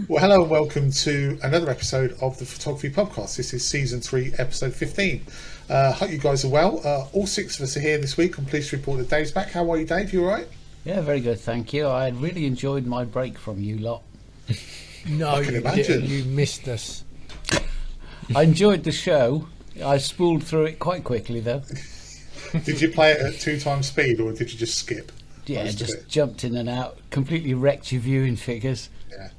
Well, hello and welcome to another episode of the Photography Pubcast. This is season 3, episode 15. Hope you guys are well. All 6 of us are here this week. I'm pleased to report that Dave's back. How are you, Dave? You all right? Yeah, very good, thank you. I really enjoyed my break from you lot. No, you didn't. You missed us. I enjoyed the show. I spooled through it quite quickly, though. Did you play it at 2 times speed, or did you just skip? Yeah, just jumped in and out. Completely wrecked your viewing figures. Yeah,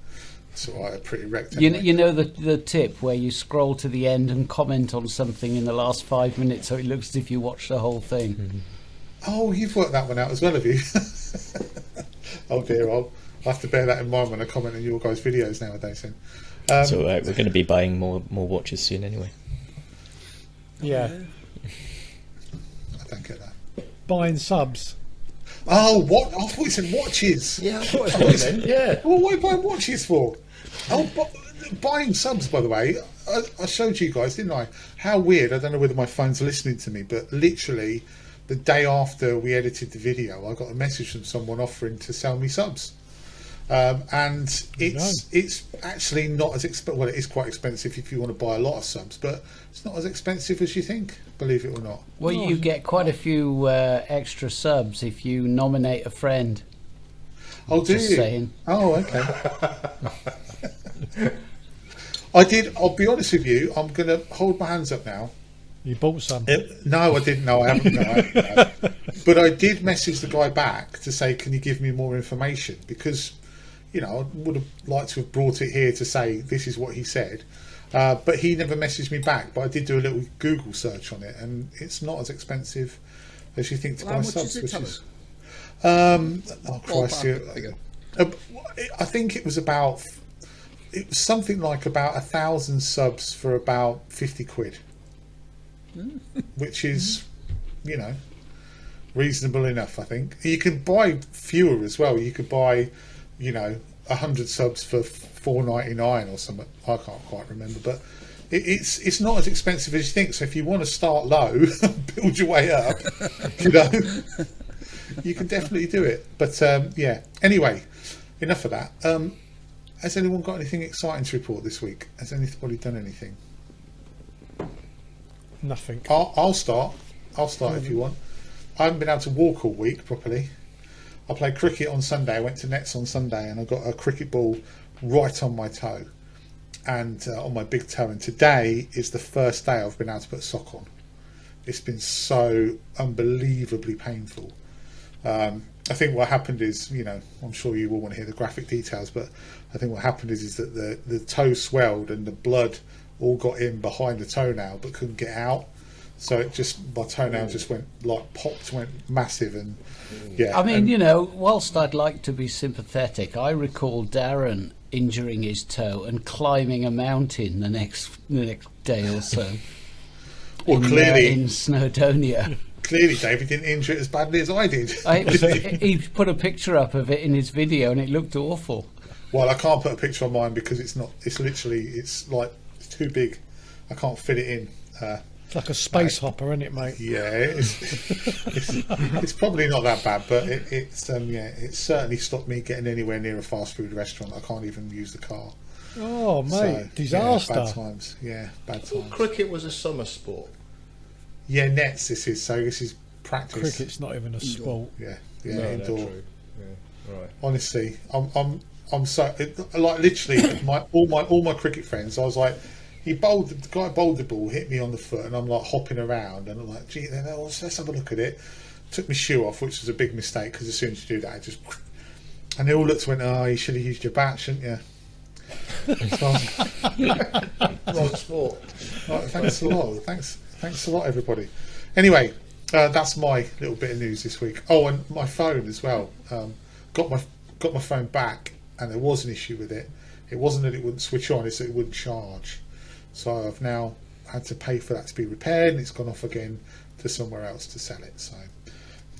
that's all right. I pretty wrecked it. You know the tip where you scroll to the end and comment on something in the last 5 minutes so it looks as if you watched the whole thing. Mm-hmm. Oh, you've worked that one out as well, have you? Oh dear, I'll have to bear that in mind when I comment on your guys' videos nowadays. Then. So we're going to be buying more watches soon anyway. Yeah. I don't get that. Buying subs. Oh, what? I thought you said watches. Yeah, that's what I was then. Yeah. Well, what are you buying watches for? Oh, buying subs, by the way. I showed you guys, didn't I? How weird. I don't know whether my phone's listening to me, but literally the day after we edited the video, I got a message from someone offering to sell me subs. And it's actually not as expensive. Well, it is quite expensive if you want to buy a lot of subs, but it's not as expensive as you think, believe it or not. Well, you get quite a few extra subs if you nominate a friend. Oh, do Just you? saying. Oh, okay. I did. I'll be honest with you. I'm going to hold my hands up now. You bought some? No, I didn't. No, I haven't. No. But I did message the guy back to say, "Can you give me more information?" Because, you know, I would have liked to have brought it here to say this is what he said. But he never messaged me back. But I did do a little Google search on it, and it's not as expensive as you think to buy subs. Which is, oh Christ! I think it was something like about 1,000 subs for about 50 quid, which is, you know, reasonable enough. I think you can buy fewer as well. You could buy, you know, 100 subs for $4.99 or something. I can't quite remember, but it's not as expensive as you think. So if you want to start low, build your way up, you know, you can definitely do it. But yeah. Anyway, enough of that. Has anyone got anything exciting to report this week? Has anybody done anything? Nothing. I'll start if you want. I haven't been able to walk all week properly. I played cricket on Sunday. I went to nets on Sunday and I got a cricket ball right on my toe and on my big toe. And today is the first day I've been able to put a sock on. It's been so unbelievably painful. I think what happened is, you know, I'm sure you all want to hear the graphic details, but I think what happened is that the toe swelled and the blood all got in behind the toenail but couldn't get out. So it just, my toenail just went massive, and yeah. I mean, you know, whilst I'd like to be sympathetic, I recall Darren injuring his toe and climbing a mountain the next day or so. Well, clearly in Snowdonia. Clearly, David didn't injure it as badly as I did. He put a picture up of it in his video, and it looked awful. Well, I can't put a picture on mine because it's too big. I can't fit it in. It's like a space hopper, isn't it, mate? Yeah, it's probably not that bad, but it's certainly stopped me getting anywhere near a fast food restaurant. I can't even use the car. Oh, mate, disaster! Yeah, bad times. Yeah, bad times. Cricket was a summer sport. Yeah, nets. This is practice. Cricket's not even a sport. Yeah, No, indoor. true. Yeah, right. Honestly, I'm so like literally all my cricket friends. I was like, the guy bowled the ball, hit me on the foot, and I'm like hopping around, and I'm like, gee, let's have a look at it. Took my shoe off, which was a big mistake because as soon as you do that, it just, and they all looked and went, oh, you should have used your bat, shouldn't you? Wrong sport. Right, thanks a lot. Thanks a lot, everybody. Anyway, that's my little bit of news this week. Oh, and my phone as well. Got my phone back, and there was an issue with it. It wasn't that it wouldn't switch on; it's that it wouldn't charge. So I've now had to pay for that to be repaired, and it's gone off again to somewhere else to sell it. So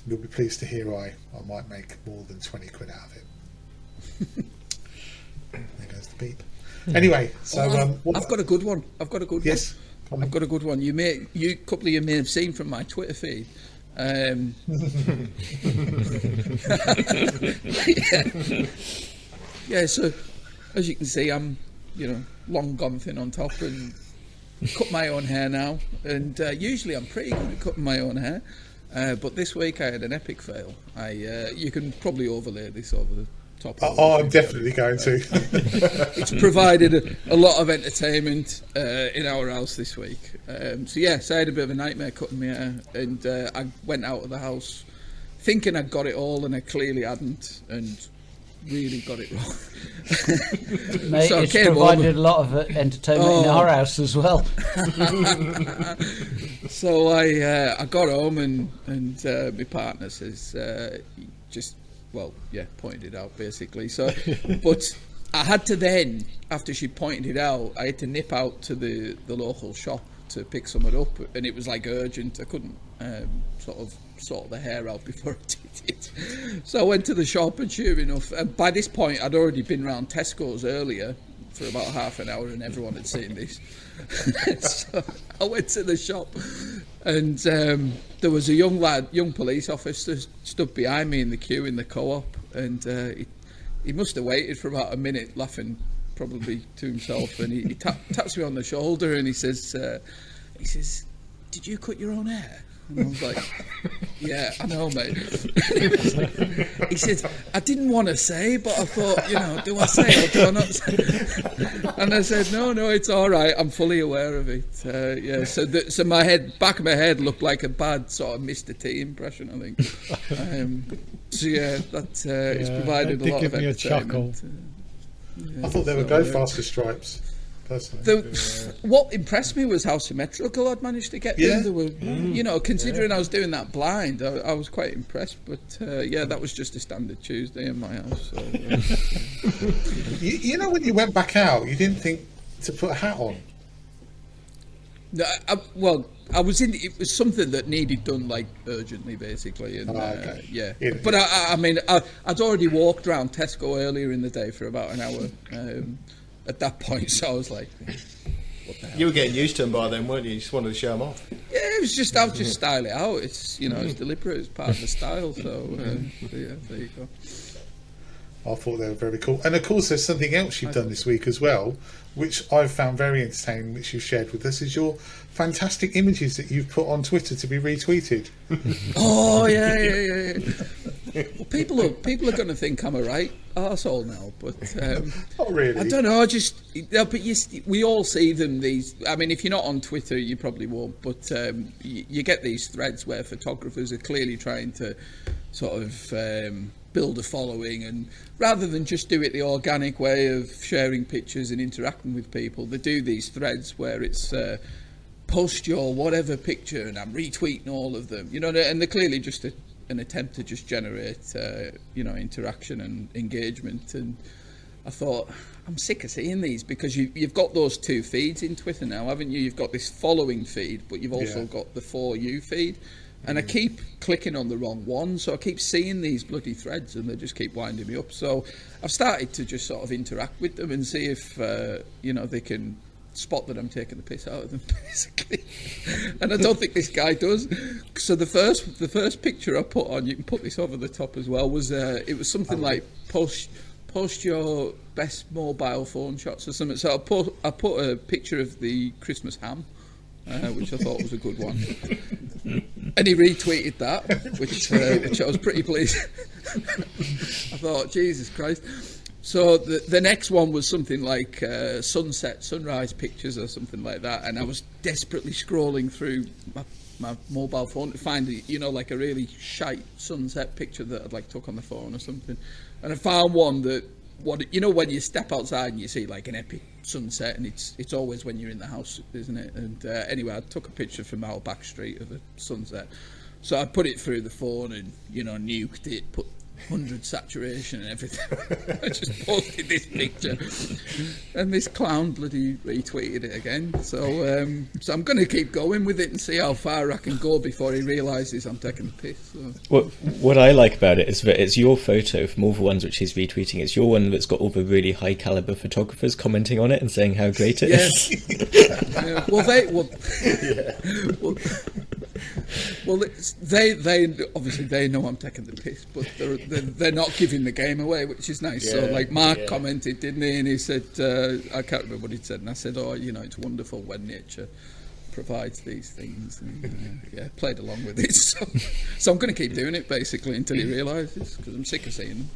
you'll be pleased to hear I might make more than 20 quid out of it. There goes the beep. Anyway, so I've got a good one. I've got a good one. You couple of you may have seen from my Twitter feed. Yeah, so as you can see, I'm, long gone thin on top and cut my own hair now. And usually I'm pretty good at cutting my own hair. But this week I had an epic fail. You can probably overlay this over the top. I'm definitely going to. It's provided a lot of entertainment in our house this week. So I had a bit of a nightmare cutting my hair, and I went out of the house thinking I'd got it all, and I clearly hadn't, and really got it wrong. Mate, So I it's came provided home a lot of entertainment in our house as well. So I got home and my partner says, pointed it out basically. So, but I had to then, after she pointed it out, I had to nip out to the local shop to pick something up, and it was like urgent. I couldn't sort the hair out before I did it. So I went to the shop, and sure enough, and by this point I'd already been round Tesco's earlier for about half an hour, and everyone had seen this. So I went to the shop, and there was a young police officer stood behind me in the queue in the co-op, and he must have waited for about a minute, laughing probably to himself, and he taps me on the shoulder, and he says, "Did you cut your own hair?" And I was like, "Yeah, I know, mate." He said, "I didn't want to say, but I thought, do I say or do I not say?" And I said, "No, it's all right. I'm fully aware of it." So my back of my head looked like a bad sort of Mr. T impression, I think. It's provided a lot of entertainment. I thought they would go faster stripes. What impressed me was how symmetrical I'd managed to get them. There were, considering I was doing that blind, I was quite impressed. But that was just a standard Tuesday in my house. So, when you went back out, you didn't think to put a hat on. No, I was in. It was something that needed done like urgently, basically, and But I'd already walked around Tesco earlier in the day for about an hour. At that point, so I was like, what the hell? You were getting used to them by then, weren't you? You just wanted to show them off. Yeah, it was just, I was just style it out. It's, it's deliberate, it's part of the style, so there you go. I thought they were very cool. And of course, there's something else you've done this week as well, which I've found very entertaining, which you've shared with us, is your fantastic images that you've put on Twitter to be retweeted. Oh, yeah. Well, people are going to think I'm a right arsehole now, but not really. I don't know. We all see them. If you're not on Twitter, you probably won't. But you get these threads where photographers are clearly trying to sort of build a following, and rather than just do it the organic way of sharing pictures and interacting with people, they do these threads where it's post your whatever picture, and I'm retweeting all of them. And they're clearly just an attempt to just generate, interaction and engagement. And I thought, I'm sick of seeing these, because you've got those two feeds in Twitter now, haven't you? You've got this following feed, but you've also got the For You feed. And I keep clicking on the wrong one, so I keep seeing these bloody threads, and they just keep winding me up. So I've started to just sort of interact with them and see if, they can spot that I'm taking the piss out of them, basically. And I don't think this guy does. So the first picture I put on, you can put this over the top as well, was it was something like post your best mobile phone shots or something. So I put a picture of the Christmas ham, which I thought was a good one. And he retweeted that, which I was pretty pleased. I thought, Jesus Christ. So the next one was something like sunrise pictures or something like that, and I was desperately scrolling through my mobile phone to find like a really shite sunset picture that I'd took on the phone or something, and I found one that when you step outside and you see like an epic sunset, and it's always when you're in the house, isn't it? And anyway, I took a picture from our back street of a sunset, so I put it through the phone and nuked it, put 100 saturation and everything. I just posted this picture, and this clown bloody retweeted it again. So I'm going to keep going with it and see how far I can go before he realises I'm taking the piss. So. What I like about it is that it's your photo from all the ones which he's retweeting. It's your one that's got all the really high caliber photographers commenting on it and saying how great it is. Yeah. Well, they obviously they know I'm taking the piss, but they're not giving the game away, which is nice. So, like Mark commented, didn't he? And he said, I can't remember what he said, and I said, oh, it's wonderful when nature provides these things. And, played along with it. So I'm going to keep doing it basically until he realises, because I'm sick of seeing them.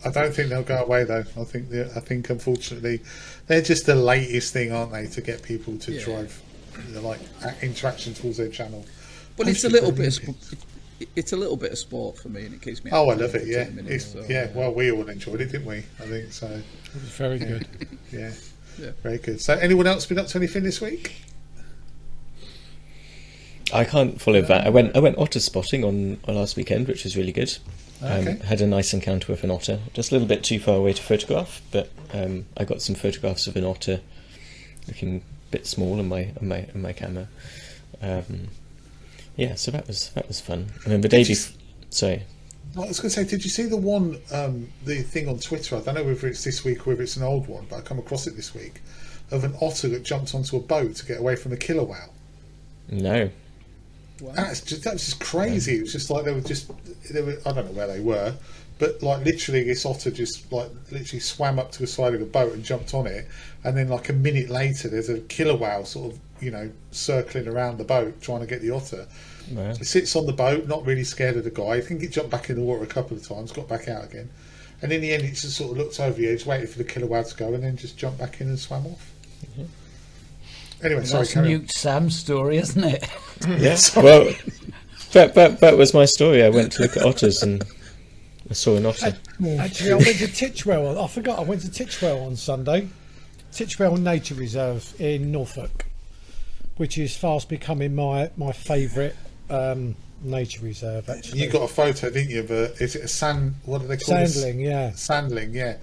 I don't think they'll go away though. I think unfortunately they're just the latest thing, aren't they, to get people to drive interaction towards their channel. But it's a little bit of sport for me, and it keeps me. Oh, I love it. Yeah, minutes, Well, we all enjoyed it, didn't we? I think so. It was very good. Yeah, very good. So, anyone else been up to anything this week? I can't follow that. I went otter spotting on last weekend, which was really good. Had a nice encounter with an otter. Just a little bit too far away to photograph, but I got some photographs of an otter looking a bit small on my camera. So that was fun. And then the day before, sorry. I was going to say, did you see the one, the thing on Twitter? I don't know whether it's this week or whether it's an old one, but I come across it this week, of an otter that jumped onto a boat to get away from a killer whale. No. Wow. That was just crazy. It was just like they were. I don't know where they were, but like literally, this otter just literally swam up to the side of the boat and jumped on it, and then like a minute later, there's a killer whale sort of circling around the boat trying to get the otter. Wow. It sits on the boat, not really scared of the guy. I think it jumped back in the water a couple of times, got back out again, and in the end, it just sort of looked over the edge, waited for the killer whale to go, and then just jumped back in and swam off. Mm-hmm. Anyway, sorry, that's Newt Sam's story, isn't it? Yes. Well, that was my story. I went to look at otters and I saw an otter. Actually, I went to Titchwell. I forgot. I went to Titchwell on Sunday. Titchwell Nature Reserve in Norfolk, which is fast becoming my favourite nature reserve. Actually, you got a photo, didn't you? Is it a what do they call it? Sandling, yeah. Sandling, yeah.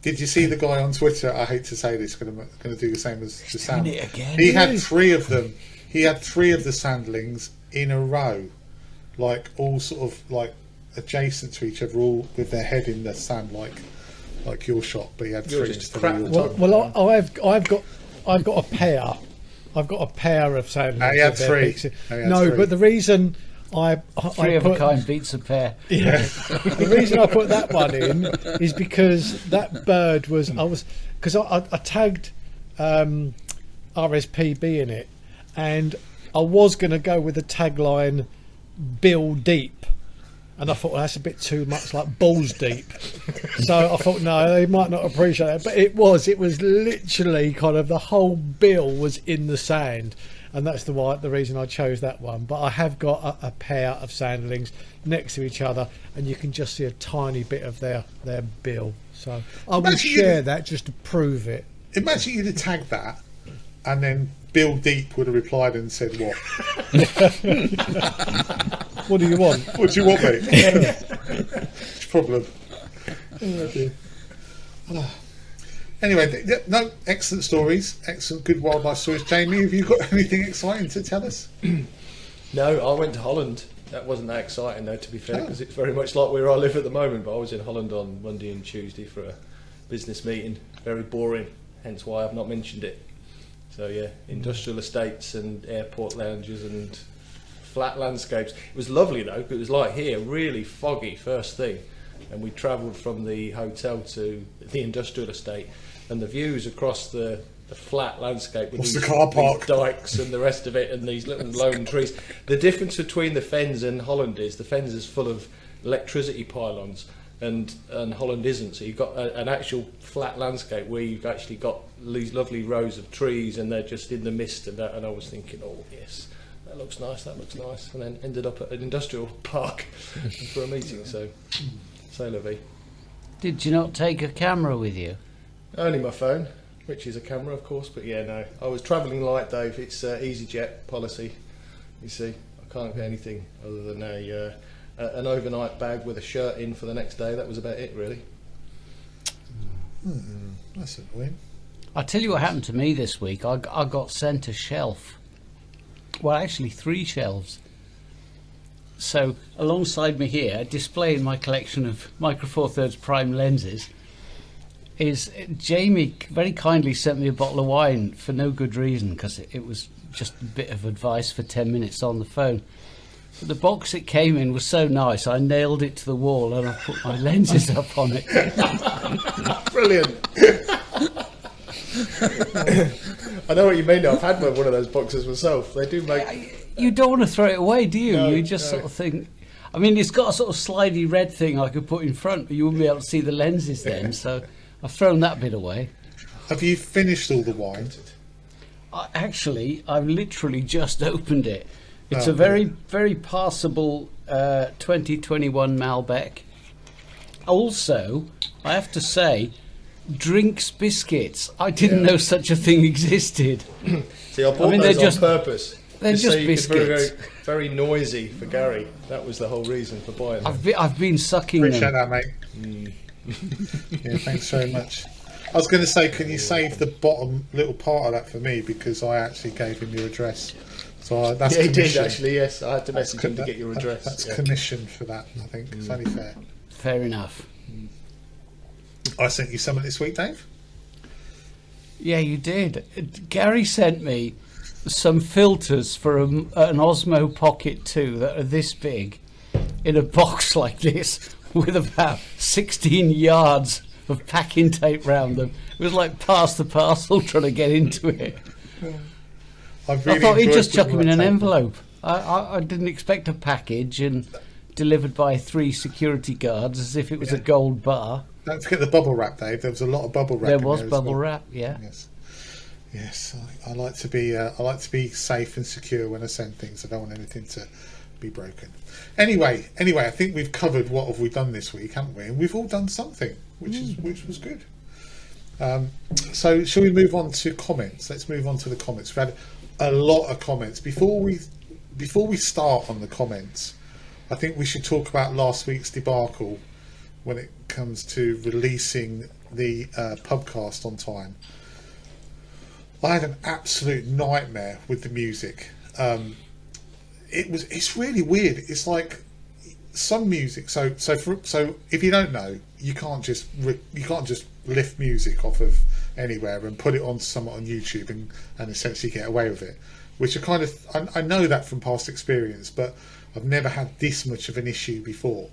Did you see the guy on Twitter? I hate to say this, going to do the same as the Sam. He had 3 of them. He had 3 of the sandlings in a row, like all sort of like adjacent to each other, all with their head in the sand, like your shot. But he had 3. Well, I've got a pair. I've got a pair of sandlings. He had 3. No, but the rean I 3 of a kind beats a pair. Yeah. The reason I put that one in is because that bird was I tagged RSPB in it, and I was going to go with the tagline "Bill Deep," and I thought, well, that's a bit too much like balls deep. So I thought, no, they might not appreciate it, but it was literally kind of the whole bill was in the sand. And that's the reason I chose that one. But I have got a pair of sandlings next to each other, and you can just see a tiny bit of their bill. So I will share that just to prove it. Imagine you'd have tagged that, and then Bill Deep would have replied and said, "What? What do you want? What do you want, mate? What's your problem?" Anyway, no, excellent stories, excellent, good wildlife stories. Jamie, have you got anything exciting to tell us? No, I went to Holland. That wasn't that exciting, though, to be fair, because it's very much like where I live at the moment. But I was in Holland on Monday and Tuesday for a business meeting. Very boring, hence why I've not mentioned it. So yeah, industrial estates and airport lounges and flat landscapes. It was lovely though, because it was like here, really foggy first thing. And we travelled from the hotel to the industrial estate, and the views across the flat landscape with the car park? These dikes and the rest of it, and these little lone trees. The difference between the Fens and Holland is the Fens is full of electricity pylons, and Holland isn't. So you've got an actual flat landscape where you've actually got these lovely rows of trees, and they're just in the mist and that. And I was thinking, oh yes, that looks nice, and then ended up at an industrial park for a meeting. So la vie. Did you not take a camera with you? Only my phone, which is a camera, of course. But yeah, no, I was travelling light, Dave. It's EasyJet policy. You see, I can't get anything other than an overnight bag with a shirt in for the next day. That was about it, really. That's annoying. I'll tell you what happened to me this week. I got sent a shelf. Well, actually 3 shelves. So alongside me here, displaying my collection of Micro Four Thirds prime lenses, is Jamie very kindly sent me a bottle of wine for no good reason, because it was just a bit of advice for 10 minutes on the phone. But the box it came in was so nice, I nailed it to the wall and I put my lenses up on it. Brilliant. I know what you mean. I've had one of those boxes myself. They do make. You don't want to throw it away, do you? No, You just sort of think. I mean, it's got a sort of slidey red thing I could put in front, but you wouldn't be able to see the lenses then. So I've thrown that bit away. Have you finished all the wine? I've literally just opened it. It's Oh, a very, very passable 2021 Malbec. Also, I have to say, Drinks biscuits. I didn't know such a thing existed. See, I bought those on purpose. They're just so you biscuits. could very, very noisy for Gary. That was the whole reason for buying them. I've been sucking Appreciate them. that, mate. Yeah, thanks very much. I was going to say, can you save the bottom little part of that for me, because I actually gave him your address. So that's yeah, he did commission. actually. Yes, I had to message him to get your address. That's yeah. commission for that. I think it's only fair. Fair enough. I sent you something this week, Dave. Yeah, you did. Gary sent me some filters for an Osmo Pocket 2 that are this big in a box like this with about 16 yards of packing tape round them. It was like pass the parcel trying to get into it. I I thought he'd enjoyed just chuck putting them in an that tape envelope. I didn't expect a package and delivered by 3 security guards as if it was a gold bar. Don't forget the bubble wrap, Dave. There was a lot of bubble wrap. There in was there as bubble well. wrap, yeah. Yes. I like to be. I like to be safe and secure when I send things. I don't want anything to be broken. Anyway, I think we've covered what have we done this week, haven't we? And we've all done something, which was good. So, shall we move on to comments? Let's move on to the comments. We've had a lot of comments. Before we start on the comments, I think we should talk about last week's debacle when it comes to releasing the Pubcast on time. I had an absolute nightmare with the music. It's really weird. It's like some music. So if you don't know, you can't just lift music off of anywhere and put it on somewhat on YouTube and essentially get away with it. Which I know that from past experience, but I've never had this much of an issue before.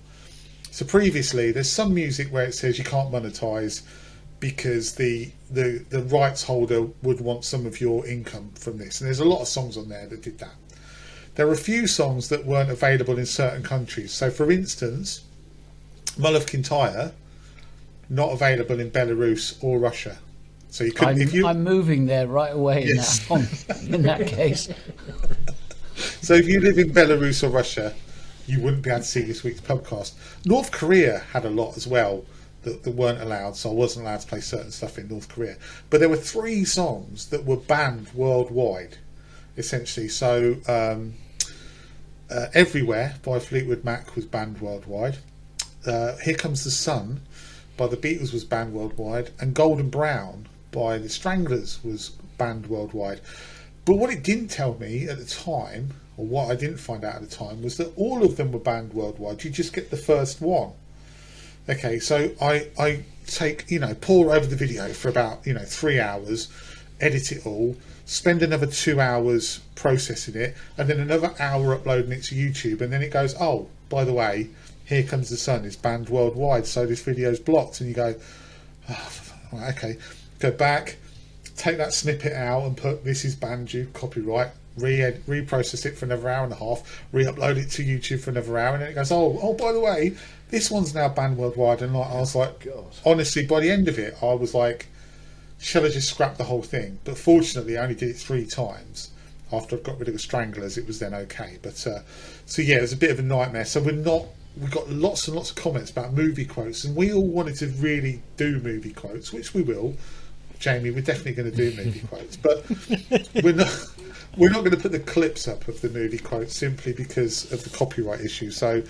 So previously, there's some music where it says you can't monetize because the rights holder would want some of your income from this, and there's a lot of songs on there that did that. There are a few songs that weren't available in certain countries. So, for instance, Mull of Kintyre, not available in Belarus or Russia. So you couldn't. I'm moving there right away. Yes. In that case. So if you live in Belarus or Russia, you wouldn't be able to see this week's Pubcast. North Korea had a lot as well that weren't allowed, so I wasn't allowed to play certain stuff in North Korea. But there were 3 songs that were banned worldwide, essentially. So Everywhere by Fleetwood Mac was banned worldwide. Here Comes the Sun by the Beatles was banned worldwide, and Golden Brown by the Stranglers was banned worldwide. But what it didn't tell me at the time, or what I didn't find out at the time, was that all of them were banned worldwide. You just get the first one. Okay, so I take, pour over the video for about, 3 hours, edit it all, spend another 2 hours processing it, and then another hour uploading it to YouTube, and then it goes, oh, by the way, Here Comes the Sun is banned worldwide, so this video's blocked. And you go, oh, okay, go back, take that snippet out and put this is banned due copyright, reprocess it for another hour and a half, re-upload it to YouTube for another hour, and then it goes, oh, by the way, this one's now banned worldwide. And I was like, God. Honestly, by the end of it, I was like, shall I just scrap the whole thing? But fortunately, I only did it 3 times. After I got rid of the Stranglers, it was then okay. But so yeah, it was a bit of a nightmare. So we've got lots and lots of comments about movie quotes, and we all wanted to really do movie quotes, which we will. Jamie, we're definitely going to do movie quotes, but we're not going to put the clips up of the movie quotes simply because of the copyright issue. So,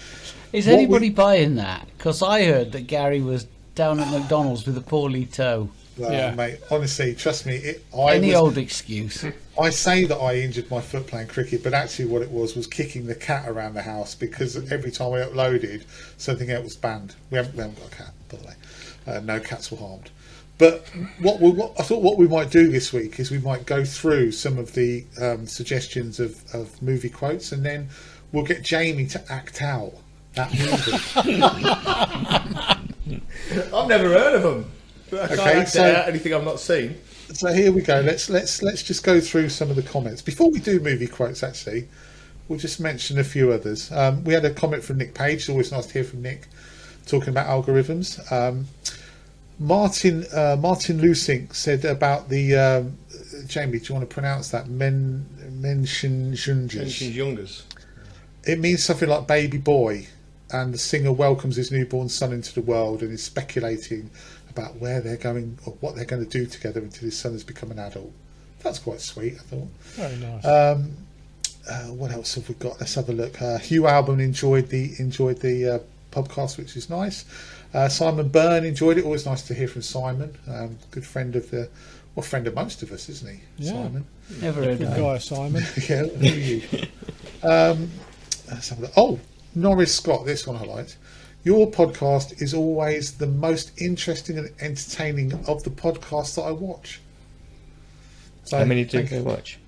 is anybody buying that? Because I heard that Gary was down at McDonald's with a poorly toe. Yeah. Mate, honestly, trust me. Old excuse. I say that I injured my foot playing cricket, but actually what it was kicking the cat around the house, because every time I uploaded, something else was banned. We haven't got a cat, by the way. No cats were harmed. But what I thought what we might do this week is we might go through some of the suggestions of movie quotes, and then we'll get Jamie to act out that movie. I've never heard of them. I can't Okay, act so- out anything I've not seen. So here we go. Let's just go through some of the comments before we do movie quotes. Actually, we'll just mention a few others. We had a comment from Nick Page. It's always nice to hear from Nick talking about algorithms. Martin Lusink said about the Jamie. Do you want to pronounce that? Menschenjunges. Youngers. It means something like baby boy, and the singer welcomes his newborn son into the world and is speculating about where they're going or what they're going to do together until his son has become an adult. That's quite sweet, I thought. Very nice. What else have we got? Let's have a look. Hugh Albon enjoyed the podcast, which is nice. Simon Byrne enjoyed it. Always nice to hear from Simon. Good friend of friend of most of us, isn't he? Yeah. Simon. Never heard Good of guy, Simon. Yeah. Who are you? Let's have a look. Oh, Norris Scott. This one I liked. Your podcast is always the most interesting and entertaining of the podcasts that I watch. So, How many do thank you you. watch?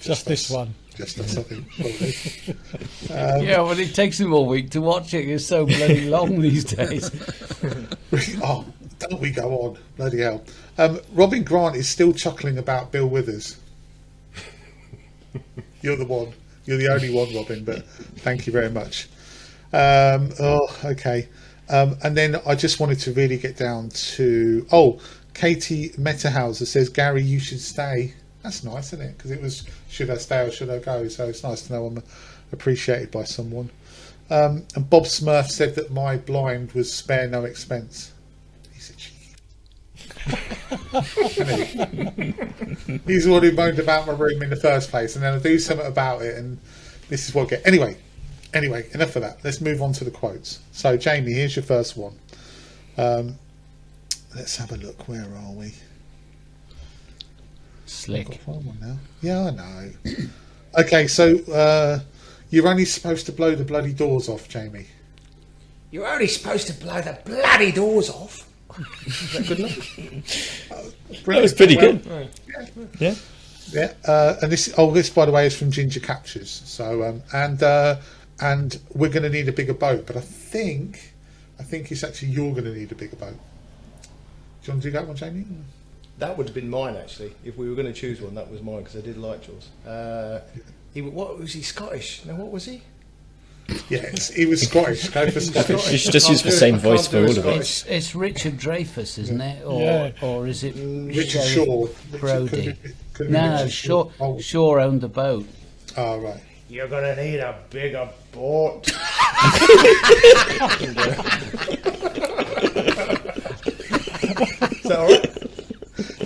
Just this one. Just that's something. Probably. Yeah, well, it takes him all week to watch it. It's so bloody long these days. Oh, don't we go on? Bloody hell. Robin Grant is still chuckling about Bill Withers. You're the one. You're the only one, Robin, but thank you very much. Okay. And then I just wanted to really get down to... Oh, Katie Metahauser says, Gary, you should stay. That's nice, isn't it? Because it was, should I stay or should I go? So it's nice to know I'm appreciated by someone. And Bob Smurf said that my blind was spare no expense. He's a cheeky. He's the one who moaned about my room in the first place, and then I do something about it, and this is what I get. Anyway, enough of that. Let's move on to the quotes. So, Jamie, here's your first one. Let's have a look. Where are we? Slick. I've got to find one now. Yeah, I know. Okay, so you're only supposed to blow the bloody doors off, Jamie. You're only supposed to blow the bloody doors off. Is that good enough? That was pretty good. Yeah. Yeah, and this by the way is from Ginger Captures. So and we're going to need a bigger boat, but I think it's actually you're going to need a bigger boat. Do you want to do that one, Jamie? That would have been mine, actually. If we were going to choose one, that was mine, because I did like yours. What was he, Scottish? No, what was he? Yes, he was Scottish. Go for Scottish. You should just use the same voice for all of it. It's Richard Dreyfuss, isn't it? Or is it Richard Shaw. Brody? Could have been No, Richard Shaw. Oh, Shaw owned the boat. oh, right. You're going to need a bigger boat. Is that all right?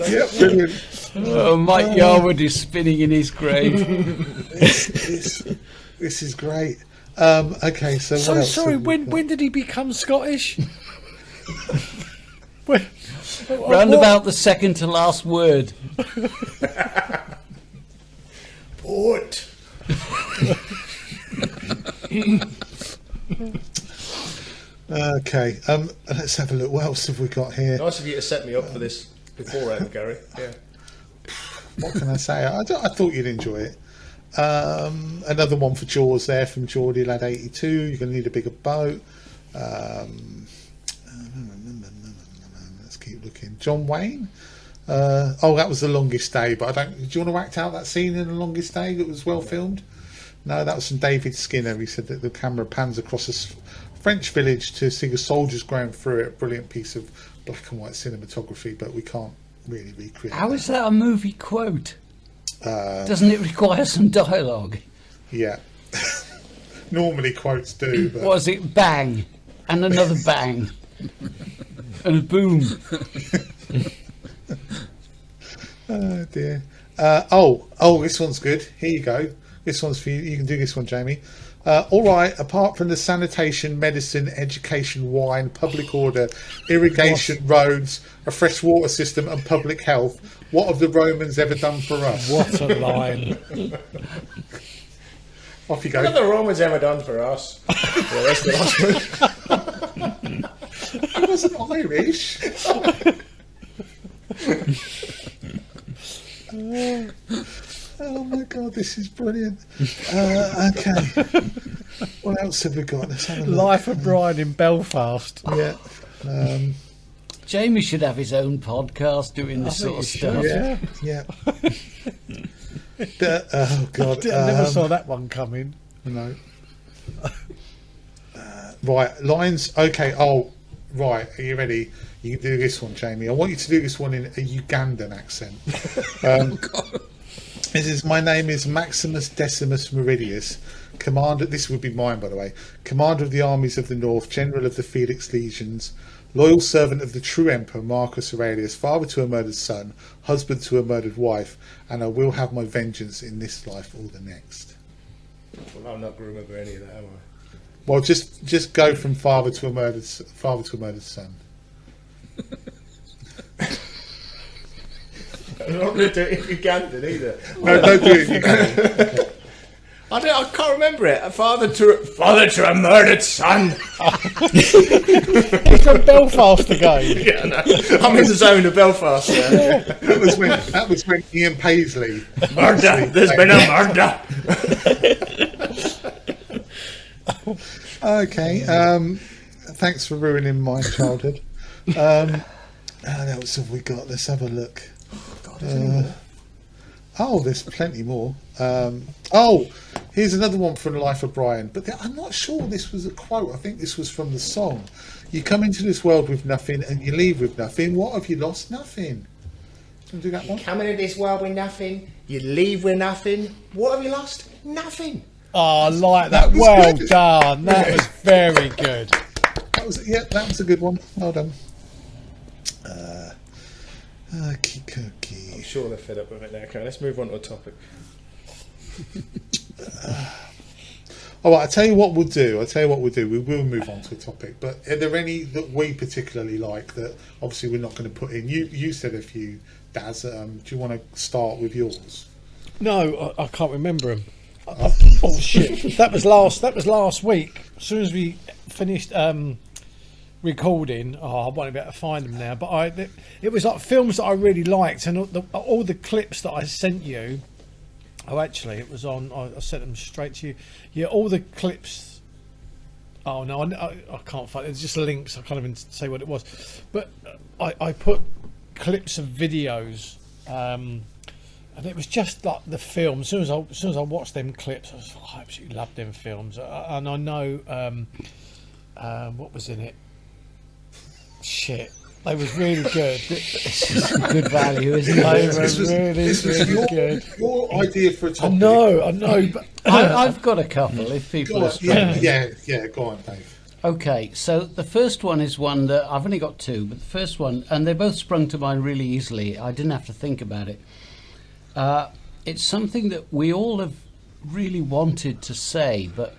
Yeah, brilliant. Oh, Mike Yarwood is spinning in his grave. This is great. Okay, so So what else sorry, have we when got? did he become Scottish? When- Round about the second to last word. Boat. Okay, let's have a look. What else have we got here? Nice of you to set me up for this beforehand, Gary. Yeah. What can I say? I thought you'd enjoy it. Another one for Jaws there from Geordie Lad 82. You're going to need a bigger boat. Let's keep looking. John Wayne. That was The Longest Day, but I don't. Do you want to act out that scene in The Longest Day that was well filmed? No, that was from David Skinner. He said that the camera pans across a French village to see the soldiers going through it. A brilliant piece of black and white cinematography, but we can't really recreate. How is that a movie quote? Uh, Doesn't it require some dialogue? Yeah. Normally quotes do, but Was it bang and another bang and a boom? oh dear. This one's good. Here you go. This one's for you. You can do this one, Jamie. All right. Apart from the sanitation, medicine, education, wine, public order, irrigation, roads, a fresh water system, and public health, what have the Romans ever done for us? What a line. Off you What have go. the Romans ever done for us? Yeah, that's the last one. He wasn't Irish. Oh my god, this is brilliant. Okay. What else have we got? Let's have a look. Life of Brian in Belfast. Yeah. Jamie should have his own podcast doing this sort of stuff. Yeah. Yeah. Oh god. I never saw that one coming. No. Right, lines. Okay. Oh, right. Are you ready? You can do this one, Jamie. I want you to do this one in a Ugandan accent. This is, my name is Maximus Decimus Meridius, commander. This would be mine, by the way. Commander of the armies of the North, general of the Felix legions, loyal servant of the true emperor Marcus Aurelius, father to a murdered son, husband to a murdered wife, and I will have my vengeance in this life or the next. Well, I'm not going to remember any of that, am I? Well, just go from father to a murdered son. I'm not going to do it in Ugandan either. No, don't do it. I can't remember it. Father to a murdered son. He's from Belfast again. Yeah, no. I'm in the zone of Belfast. Yeah. That was when Ian Paisley. Murder. There's been a murder. Okay. Thanks for ruining my childhood. What else have we got? Let's have a look. There's plenty more. Here's another one from Life of Brian, but I'm not sure this was a quote. I think this was from the song. You come into this world with nothing and you leave with nothing. What have you lost? Nothing. Can you do that one? Come into this world with nothing, you leave with nothing. What have you lost? Nothing. Oh, I like that. Well done. That was very good. That was a good one. Well done. I'm sure they're fed up with it now. Okay, let's move on to a topic. All right, I'll tell you what we'll do. We will move on to a topic. But are there any that we particularly like that obviously we're not going to put in? You said a few, Daz. Do you want to start with yours? No, I can't remember him. Oh shit! That was last week. As soon as we finished recording, I won't be able to find them now. But it was like films that I really liked, and all the clips that I sent you. Oh, actually, it was on. I sent them straight to you. Yeah, all the clips. Oh no, I can't find it. It's just links. I can't even say what it was. But I put clips of videos. And it was just like the film. As soon as I watched them clips, I absolutely loved them films. And I know what was in it. Shit, they was really good. It's just good value, isn't it? They were really good. Your idea for a topic. I know. But I've got a couple. If people are struggling. Yeah. Go on, Dave. Okay, so the first one is one that I've only got two, but the first one, and they both sprung to mind really easily. I didn't have to think about it. It's something that we all have really wanted to say, but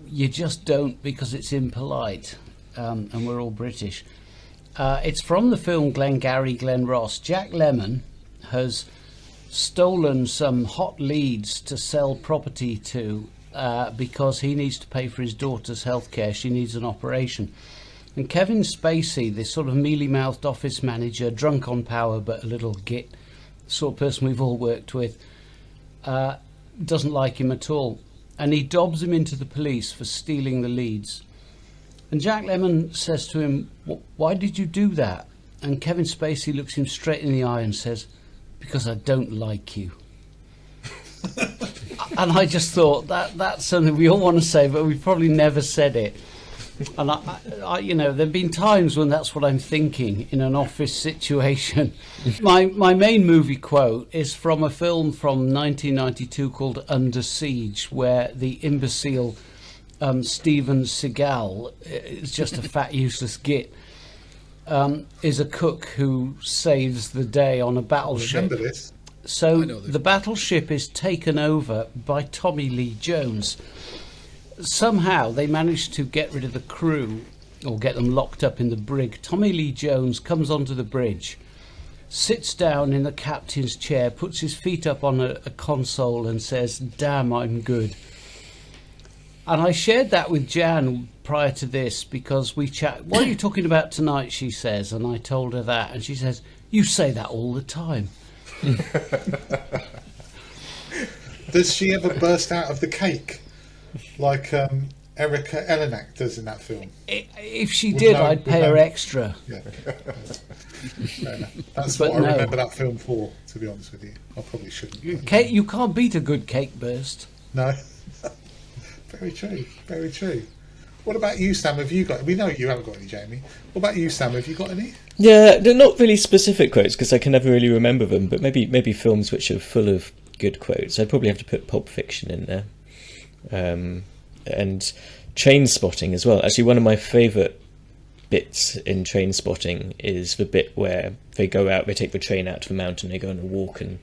you just don't because it's impolite, and we're all British. It's from the film Glengarry Glen Ross. Jack Lemmon has stolen some hot leads to sell property to because he needs to pay for his daughter's healthcare. She needs an operation. And Kevin Spacey, this sort of mealy-mouthed office manager, drunk on power but a little git, sort of person we've all worked with, doesn't like him at all, and he dobs him into the police for stealing the leads. And Jack Lemmon says to him, "Why did you do that?" And Kevin Spacey looks him straight in the eye and says, "Because I don't like you." And I just thought that's something we all want to say, but we've probably never said it. And I there've been times when that's what I'm thinking in an office situation. My main movie quote is from a film from 1992 called Under Siege, where the imbecile Steven Seagal is just a fat useless git. Is a cook who saves the day on a battleship. Remember this? So the battleship is taken over by Tommy Lee Jones. Somehow they managed to get rid of the crew or get them locked up in the brig. Tommy Lee Jones comes onto the bridge, sits down in the captain's chair, puts his feet up on a console and says, "Damn, I'm good." And I shared that with Jan prior to this because we chat. What are you talking about tonight? She says, and I told her that, and she says, "You say that all the time." Does she ever burst out of the cake like Erica Elenak does in that film? If she did, I'd pay her extra. Yeah. Fair enough. That's But what no. I remember that film for, to be honest with you. I probably shouldn't. Cake, you can't beat a good cake burst. No. Very true. Very true. What about you, Sam? Have you got? We know you haven't got any, Jamie. What about you, Sam? Have you got any? Yeah, they're not really specific quotes because I can never really remember them. But maybe films which are full of good quotes. I'd probably have to put Pulp Fiction in there, and Train Spotting as well. Actually, one of my favourite bits in Train Spotting is the bit where they go out, they take the train out to the mountain, they go on a walk, and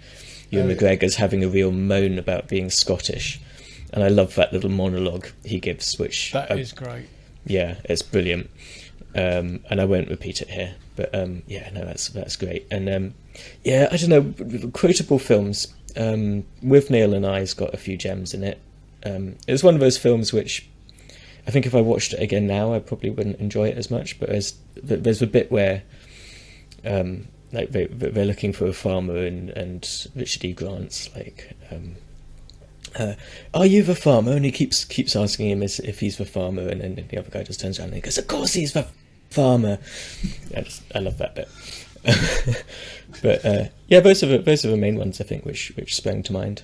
Ewan McGregor's having a real moan about being Scottish. And I love that little monologue he gives, which That is great. yeah, it's brilliant. And I won't repeat it here, but yeah, no, that's great. And yeah, I don't know, quotable films. With Neil and I's got a few gems in it. It's one of those films which I think if I watched it again now, I probably wouldn't enjoy it as much. But there's a bit where like they're looking for a farmer, and Richard E. Grant's like. Are you the farmer? And he keeps asking him if he's the farmer, and then the other guy just turns around and he goes, "Of course he's the farmer." I love that bit. But yeah, those are the main ones I think which sprang to mind.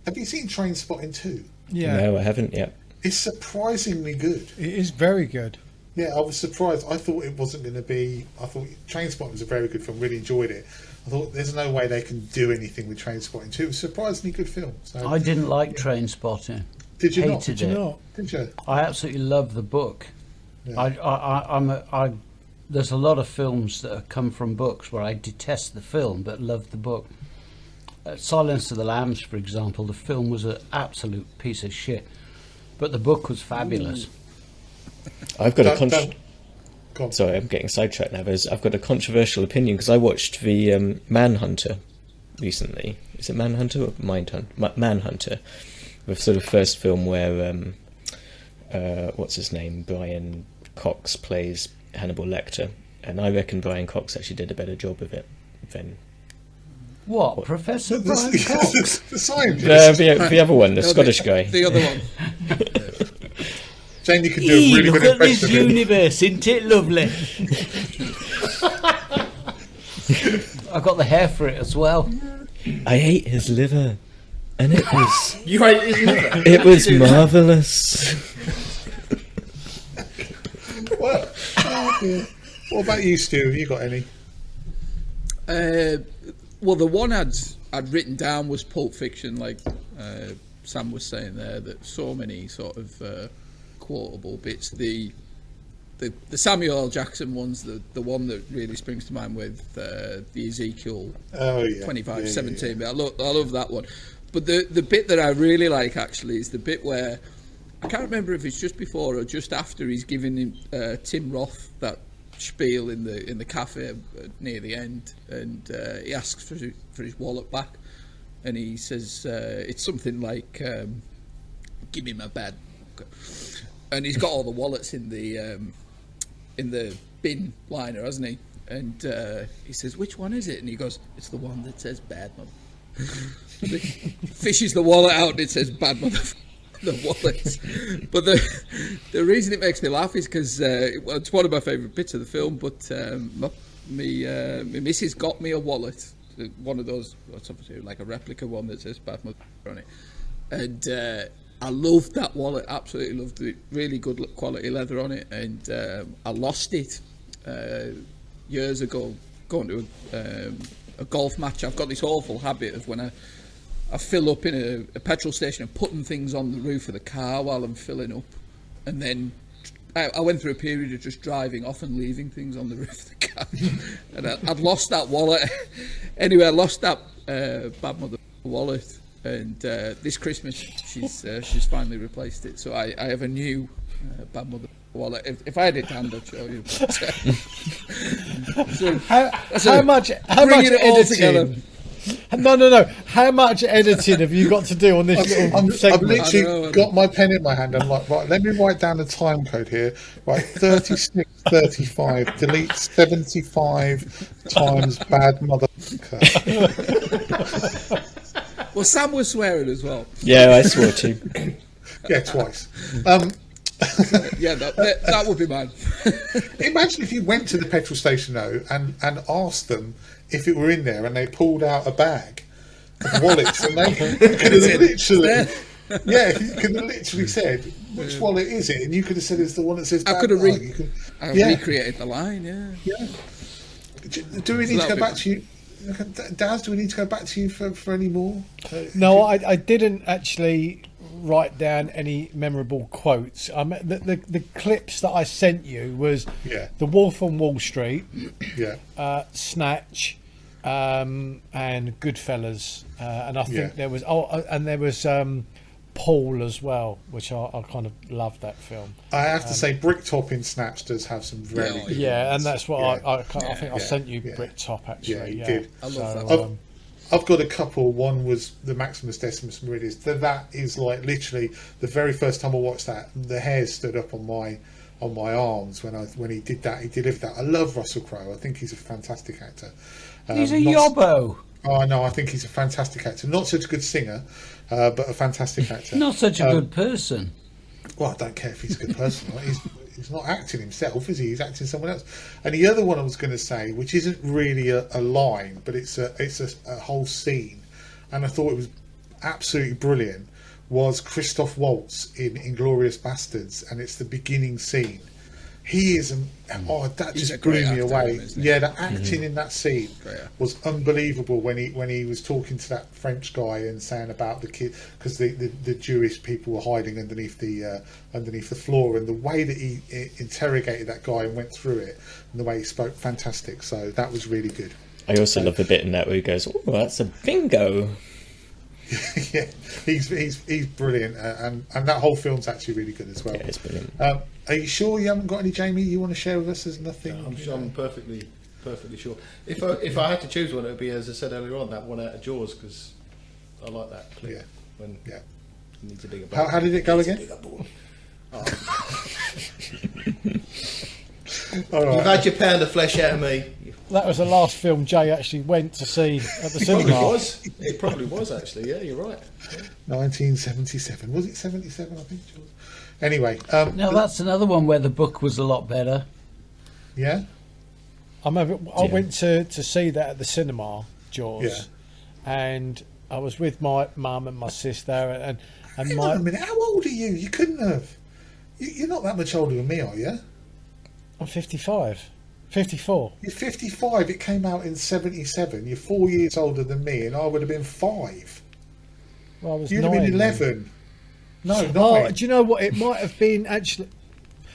Have you seen Train Spotting 2? Yeah, No, I haven't yet. It's surprisingly good. it is very good. Yeah, I was surprised. I thought it wasn't going to be. I thought Train Spotting was a very good film. Really enjoyed it. I thought there's no way they can do anything with Train Spotting 2. It was a surprisingly good film. So, I didn't like Train Spotting. did you not? Hated Did it. you not? Did you? I absolutely love the book. Yeah. There's a lot of films that have come from books where I detest the film but love the book. Silence of the Lambs, for example, the film was an absolute piece of shit, but the book was fabulous. I've got Go on. Sorry, I'm getting sidetracked now. I've got a controversial opinion because I watched the Manhunter recently. Is it Manhunter or Mindhunter? Manhunter, the sort of first film where what's his name, Brian Cox plays Hannibal Lecter, and I reckon Brian Cox actually did a better job of it than What, Professor The Brian Cox? the scientist. the other one, the Scottish guy. The other one. Jane, you can do a really Look good at this impression of him. universe, isn't it lovely? I got the hair for it as well. I ate his liver, and it was You ate his liver? it was marvelous. What about you, Stu? Have you got any? Well, the one I'd written down was Pulp Fiction, like Sam was saying there, that so many sort of quotable bits. The Samuel L. Jackson one's the one that really springs to mind with the Ezekiel 25:17. But I love that one. But the bit that I really like actually is the bit where I can't remember if it's just before or just after he's giving him Tim Roth that spiel in the cafe near the end, and he asks for his wallet back, and he says it's something like "Give me my bad," and he's got all the wallets in the bin liner, hasn't he? And he says, "Which one is it?" And he goes, "It's the one that says bad mother." Fishes the wallet out and it says bad mother. The wallet. But the reason it makes me laugh is because it's one of my favourite bits of the film. But my missus got me a wallet, one of those, what's obviously like a replica one that says bad mother on it, and I loved that wallet. Absolutely loved it. Really good quality leather on it, and I lost it years ago going to a golf match. I've got this awful habit of when I fill up in a petrol station and putting things on the roof of the car while I'm filling up, and then I went through a period of just driving off and leaving things on the roof of the car, and I'd lost that wallet. Anyway, I lost that bad mother wallet, and this Christmas she's finally replaced it, so I have a new bad mother wallet. If I had it hand, I'd show you. So, How much bring it all together. editing? No. How much editing have you got to do on this little I've segment? literally got my pen in my hand. I'm like, right, let me write down the time code here. Right, 36:35. Delete 75 times bad motherfucker. Well, Sam was swearing as well. Yeah, I swore too. Yeah, twice. Yeah, that would be mine. Imagine if you went to the petrol station though and asked them if it were in there, and they pulled out a bag of wallets, and they could have literally, you could have literally said, which wallet is it? And you could have said it's the one that says. I could have recreated the line. Yeah. Do we need to go back to you, Daz? Do we need to go back to you for any more? No, I didn't actually write down any memorable quotes. The clips that I sent you was The Wolf on Wall Street, Snatch, and Goodfellas, and I think there was Paul as well, which I kind of loved that film. I have to say, Bricktop in Snatch does have some very good and that's what I think I sent you Bricktop actually. Yeah, you did. I love that. I've got a couple. One was the Maximus Decimus Meridius. That is like literally the very first time I watched that, the hairs stood up on my arms when he did that. He delivered that. I love Russell Crowe. I think he's a fantastic actor. He's a yobbo. Oh no, I think he's a fantastic actor. Not such a good singer, but a fantastic actor. Not such a good person. Well, I don't care if he's a good person. Right? He's not acting himself, is he? He's acting someone else. And the other one I was going to say, which isn't really a line, but it's a whole scene, and I thought it was absolutely brilliant, was Christoph Waltz in Inglourious Bastards, and it's the beginning scene. He is, that just blew me away. The acting in that scene was unbelievable when he was talking to that French guy and saying about the kid, because the Jewish people were hiding underneath the floor, and the way that he interrogated that guy and went through it, and the way he spoke, fantastic. So that was really good. I also love the bit in that where he goes, "Oh, that's a bingo." Yeah, he's brilliant, and that whole film's actually really good as well. Yeah, it's brilliant. Are you sure you haven't got any, Jamie, you want to share with us? There's nothing. I'm perfectly sure. If I had to choose one, it would be, as I said earlier on, that one out of Jaws, because I like that clip. Yeah. When it needs a bigger ball. How did it go again? All right. You've had your pound of flesh out of me. That was the last film Jay actually went to see at the cinema. It probably was actually. Yeah, you're right. Yeah. 1977. Was it 77? I think it was. Anyway, Now that's another one where the book was a lot better. Yeah. I went to see that at the cinema, Jaws, and I was with my mum and my sister, and Hang on a minute. How old are you? You couldn't have. You're not that much older than me, are you? I'm 55. 54. You're 55. It came out in 77. You're 4 years older than me, and I would have been 5. Well, I was You'd 9 have been then. 11. No, 9. Oh, do you know what? It might have been actually.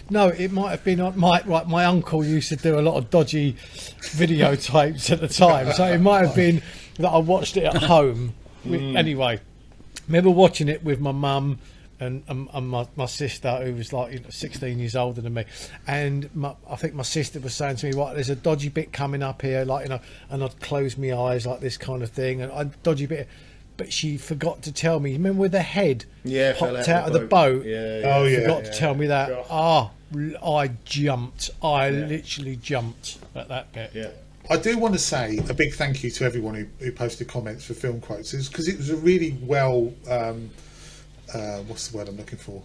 No, it might have been my uncle used to do a lot of dodgy videotapes at the time, so it might have been that I watched it at home. Anyway, remember watching it with my mum and my sister, who was like 16 years older than me, and I think my sister was saying to me, "Right, there's a dodgy bit coming up here," and I'd close my eyes like this kind of thing, and I'd dodgy bit. But she forgot to tell me. Remember with the head popped out of the boat? Forgot to tell me that. I jumped. I literally jumped at that bit. Yeah. I do want to say a big thank you to everyone who posted comments for film quotes, because it was a really well. What's the word I'm looking for?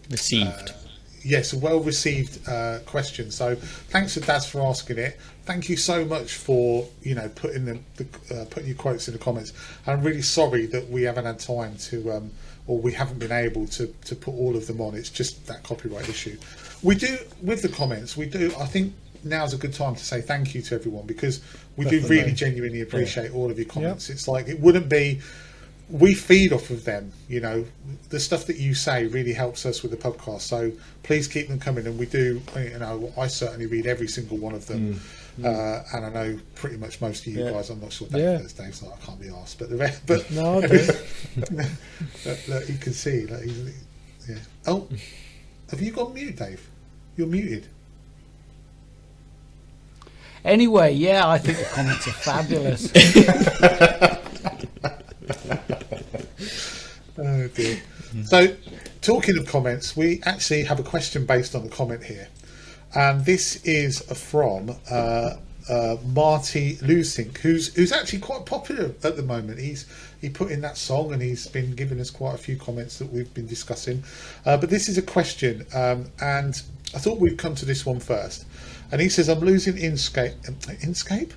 Received. Yes, a well-received question. So thanks to Daz for asking it. Thank you so much for putting putting your quotes in the comments. I'm really sorry that we haven't had time to, or we haven't been able to put all of them on. It's just that copyright issue. We do with the comments. We do. I think now's a good time to say thank you to everyone, because we do really genuinely appreciate all of your comments. It's like it wouldn't be. We feed off of them, the stuff that you say really helps us with the podcast. So please keep them coming, and we do. I certainly read every single one of them, and I know pretty much most of you guys. I'm not sure Dave does. Dave's like, I can't be asked, but the rest. But no, I do. look, you can see. Oh, have you gone mute, Dave? You're muted. Anyway, yeah, I think the comments are fabulous. Oh dear. So, talking of comments, we actually have a question based on the comment here. And this is from Marty Lusink, who's actually quite popular at the moment. He put in that song and he's been giving us quite a few comments that we've been discussing. But this is a question, and I thought we'd come to this one first. And he says, I'm losing Inkscape?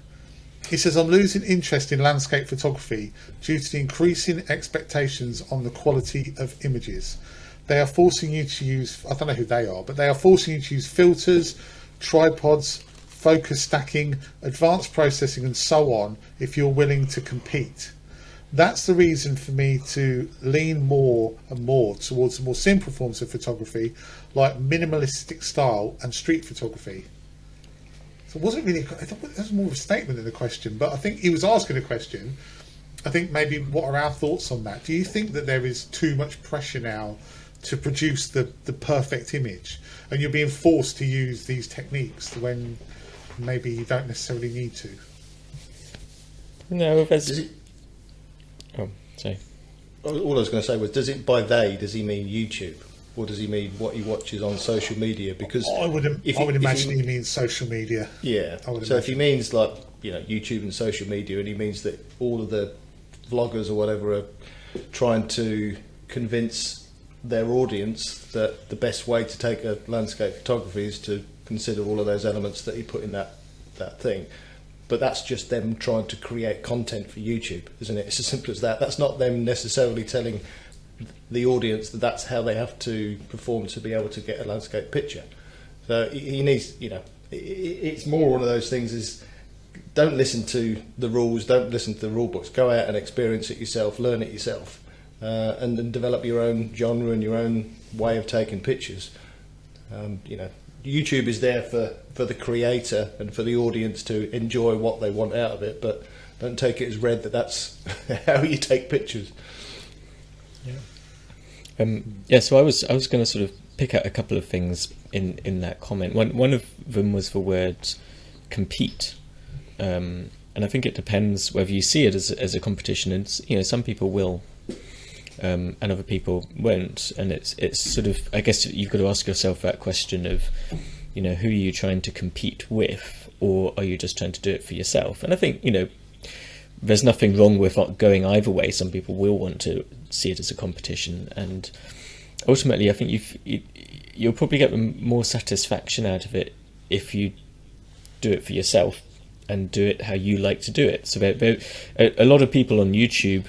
He says, I'm losing interest in landscape photography due to the increasing expectations on the quality of images. They are forcing you to use, I don't know who they are, but they are forcing you to use filters, tripods, focus stacking, advanced processing and so on if you're willing to compete. That's the reason for me to lean more and more towards the more simple forms of photography like minimalistic style and street photography. So it wasn't really, that was more of a statement than a question, but I think he was asking a question. I think maybe what are our thoughts on that? Do you think that there is too much pressure now to produce the perfect image and you're being forced to use these techniques when maybe you don't necessarily need to? No, there's... Oh, sorry. All I was going to say was, does it by they, does he mean YouTube? Or does he mean what he watches on social media? Because I would imagine he means social media. Yeah. So if he means like, YouTube and social media, and he means that all of the vloggers or whatever are trying to convince their audience that the best way to take a landscape photography is to consider all of those elements that he put in that thing. But that's just them trying to create content for YouTube, isn't it? It's as simple as that. That's not them necessarily telling the audience that that's how they have to perform to be able to get a landscape picture. So he needs, it's more one of those things is, don't listen to the rules, don't listen to the rule books, go out and experience it yourself, learn it yourself, and then develop your own genre and your own way of taking pictures. YouTube is there for the creator and for the audience to enjoy what they want out of it, but don't take it as read that that's how you take pictures. So I was going to sort of pick out a couple of things in that comment. One of them was the word compete, and I think it depends whether you see it as a competition. And some people will, and other people won't. And it's sort of, I guess you've got to ask yourself that question of, who are you trying to compete with, or are you just trying to do it for yourself? And I think there's nothing wrong with going either way. Some people will want to see it as a competition, and ultimately I think you'll probably get more satisfaction out of it if you do it for yourself and do it how you like to do it. So a lot of people on YouTube,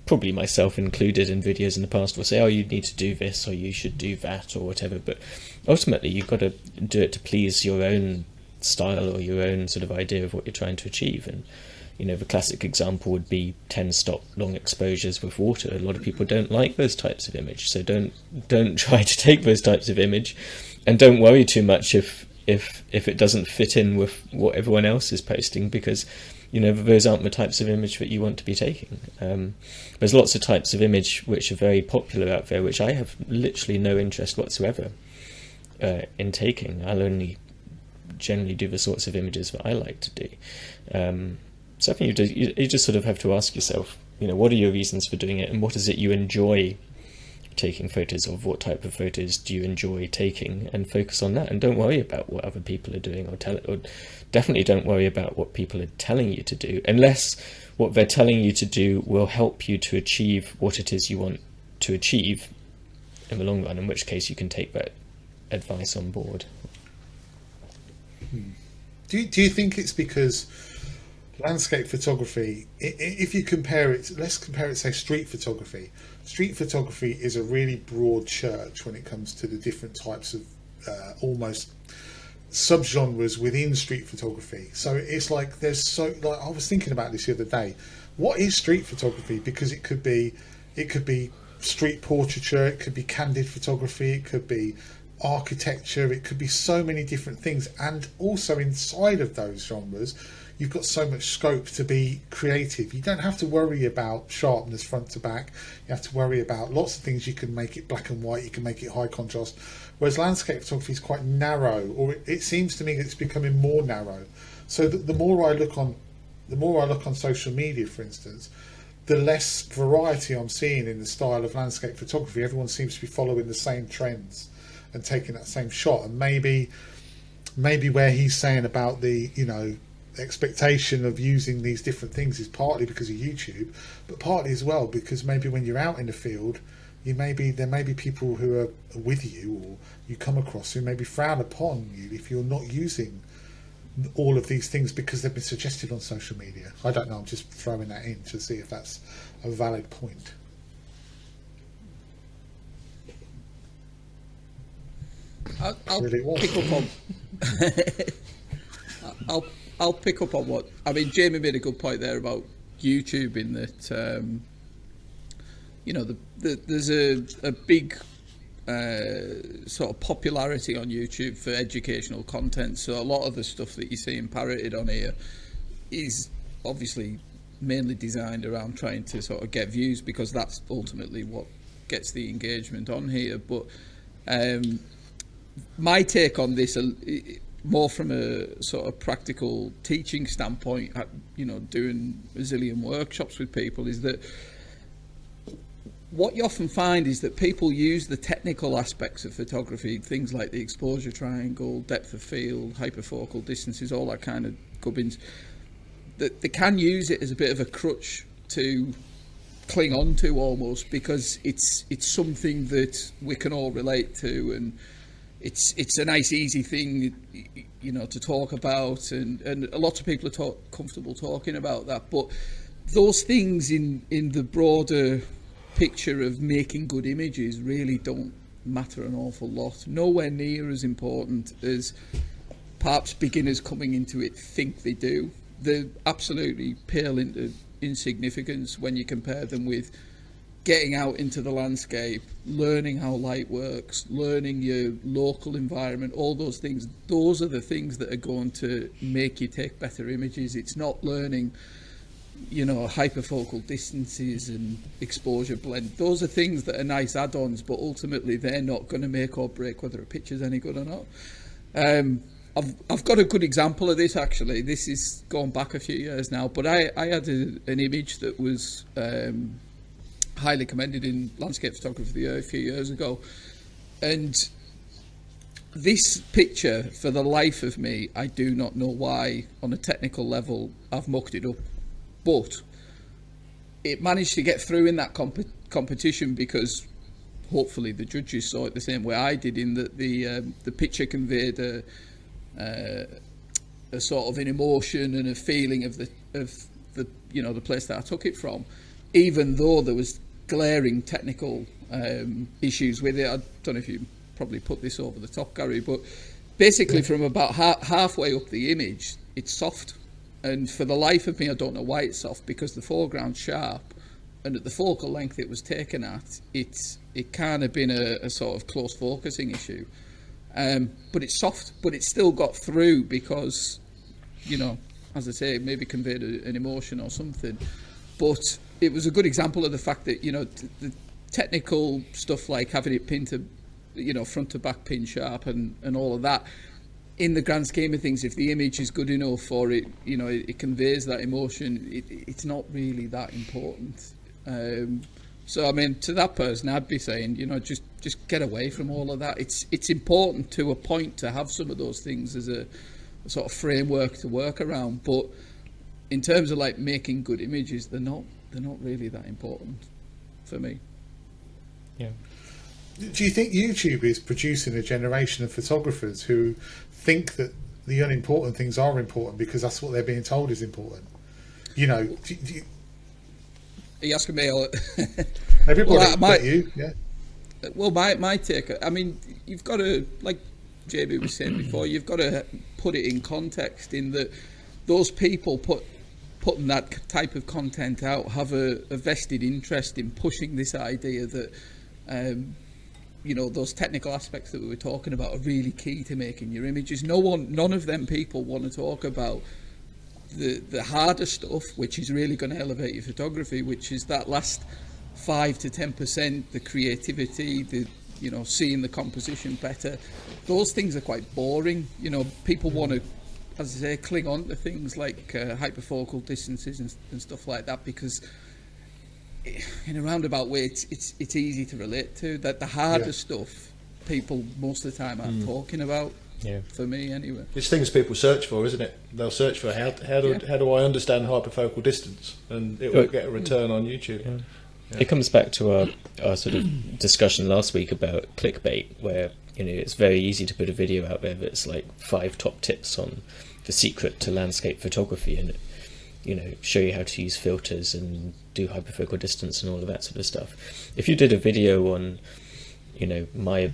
probably myself included in videos in the past, will say, oh, you need to do this or you should do that or whatever, but ultimately you've got to do it to please your own style or your own sort of idea of what you're trying to achieve. And the classic example would be 10-stop long exposures with water. A lot of people don't like those types of image, so don't try to take those types of image, and don't worry too much if it doesn't fit in with what everyone else is posting, because those aren't the types of image that you want to be taking. There's lots of types of image which are very popular out there, which I have literally no interest whatsoever in taking. I'll only generally do the sorts of images that I like to do. So I think you just sort of have to ask yourself, what are your reasons for doing it, and what is it you enjoy taking photos of? What type of photos do you enjoy taking, and focus on that, and don't worry about what other people are doing, or definitely don't worry about what people are telling you to do, unless what they're telling you to do will help you to achieve what it is you want to achieve in the long run, in which case you can take that advice on board. Do you think it's because landscape photography, if you compare it, let's compare it, say, street photography. Street photography is a really broad church when it comes to the different types of almost subgenres within street photography. So it's like I was thinking about this the other day. What is street photography? Because it could be street portraiture, it could be candid photography, it could be architecture, it could be so many different things. And also inside of those genres, you've got so much scope to be creative. You don't have to worry about sharpness front to back. You have to worry about lots of things. You can make it black and white, you can make it high contrast, whereas landscape photography is quite narrow, or it seems to me it's becoming more narrow. So the more I look on social media, for instance, the less variety I'm seeing in the style of landscape photography. Everyone seems to be following the same trends and taking that same shot. And maybe where he's saying about the, you know, expectation of using these different things is partly because of YouTube, but partly as well because maybe when you're out in the field, there may be people who are with you, or you come across who maybe frown upon you if you're not using all of these things because they've been suggested on social media. I don't know, I'm just throwing that in to see if that's a valid point. I'll pick up on I'll pick up on what I mean. Jamie made a good point there about YouTube, in that you know, there's a big sort of popularity on YouTube for educational content. So a lot of the stuff that you're seeing parroted on here is obviously mainly designed around trying to sort of get views, because that's ultimately what gets the engagement on here. But my take on this, more from a sort of practical teaching standpoint, you know, doing a zillion workshops with people, is that what you often find is that people use the technical aspects of photography, things like the exposure triangle, depth of field, hyperfocal distances, all that kind of gubbins, that they can use it as a bit of a crutch to cling on to almost, because it's something that we can all relate to, and it's a nice easy thing, you know, to talk about, and a lot of people are comfortable talking about that. But those things in the broader picture of making good images really don't matter an awful lot. Nowhere near as important as perhaps beginners coming into it think they do. They're absolutely pale into insignificance when you compare them with getting out into the landscape, learning how light works, learning your local environment, all those things. Those are the things that are going to make you take better images. It's not learning, you know, hyperfocal distances and exposure blend. Those are things that are nice add-ons, but ultimately they're not going to make or break whether a picture's any good or not. I've got a good example of this, actually. This is going back a few years now, but I had an image that was highly commended in landscape photography a few years ago, and this picture, for the life of me, I do not know why on a technical level I've mucked it up, but it managed to get through in that competition because hopefully the judges saw it the same way I did, in that the picture conveyed a sort of an emotion and a feeling of the you know, the place that I took it from, even though there was glaring technical issues with it. I don't know if you probably put this over the top, Gary, but basically from about halfway up the image, it's soft. And for the life of me, I don't know why it's soft, because the foreground's sharp, and at the focal length it was taken at, it kind of been a sort of close focusing issue. But it's soft, but it still got through because, you know, as I say, it maybe conveyed an emotion or something. But it was a good example of the fact that, you know, the technical stuff like having it pinned to, you know, front to back pin sharp and all of that, in the grand scheme of things, if the image is good enough or it, you know, it conveys that emotion, it's not really that important. So I mean, to that person, I'd be saying, you know, just get away from all of that. It's important to a point to have some of those things as a sort of framework to work around, but in terms of like making good images, they're not really that important for me. Yeah. Do you think YouTube is producing a generation of photographers who think that the unimportant things are important because that's what they're being told is important? You know, are you asking me? Everybody, but you, yeah. Well, my take, I mean, you've got to, like JB was saying before, you've got to put it in context, in that those people putting that type of content out have a vested interest in pushing this idea that, you know, those technical aspects that we were talking about are really key to making your images. None of them people want to talk about the harder stuff, which is really going to elevate your photography, which is that last 5 to 10%, the creativity, the seeing the composition better. Those things are quite boring. People want to, as I say, cling on to things like hyperfocal distances and stuff like that, because in a roundabout way it's easy to relate to. That the harder stuff people most of the time aren't talking about. Yeah. For me anyway. It's things people search for, isn't it? They'll search for how do I understand hyperfocal distance, and it will get a return on YouTube. Yeah. Yeah. It comes back to our sort of discussion last week about clickbait, where it's very easy to put a video out there that's like 5 top tips on the secret to landscape photography, and show you how to use filters and do hyperfocal distance and all of that sort of stuff. If you did a video on my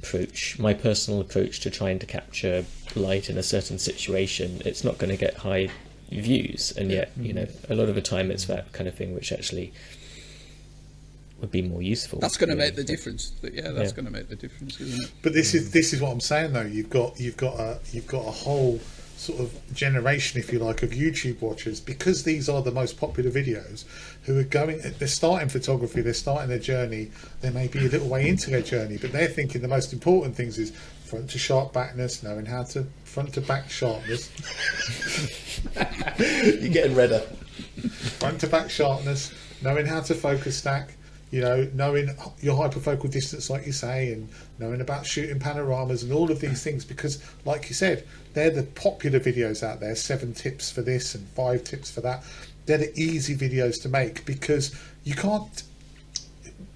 personal approach to trying to capture light in a certain situation, it's not going to get high views, and yet a lot of the time it's that kind of thing which actually would be more useful. That's going to make the difference. That's going to make the difference, isn't it? But this is what I'm saying though. You've got a whole sort of generation, if you like, of YouTube watchers, because these are the most popular videos, who are they're starting photography, they're starting their journey, they may be a little way into their journey, but they're thinking the most important things is front to sharp backness, knowing how to front to back sharpness. You're getting redder. Front to back sharpness, knowing how to focus stack, knowing your hyperfocal distance, like you say, and knowing about shooting panoramas and all of these things, because, like you said, they're the popular videos out there. 7 tips for this and 5 tips for that. They're the easy videos to make, because you can't.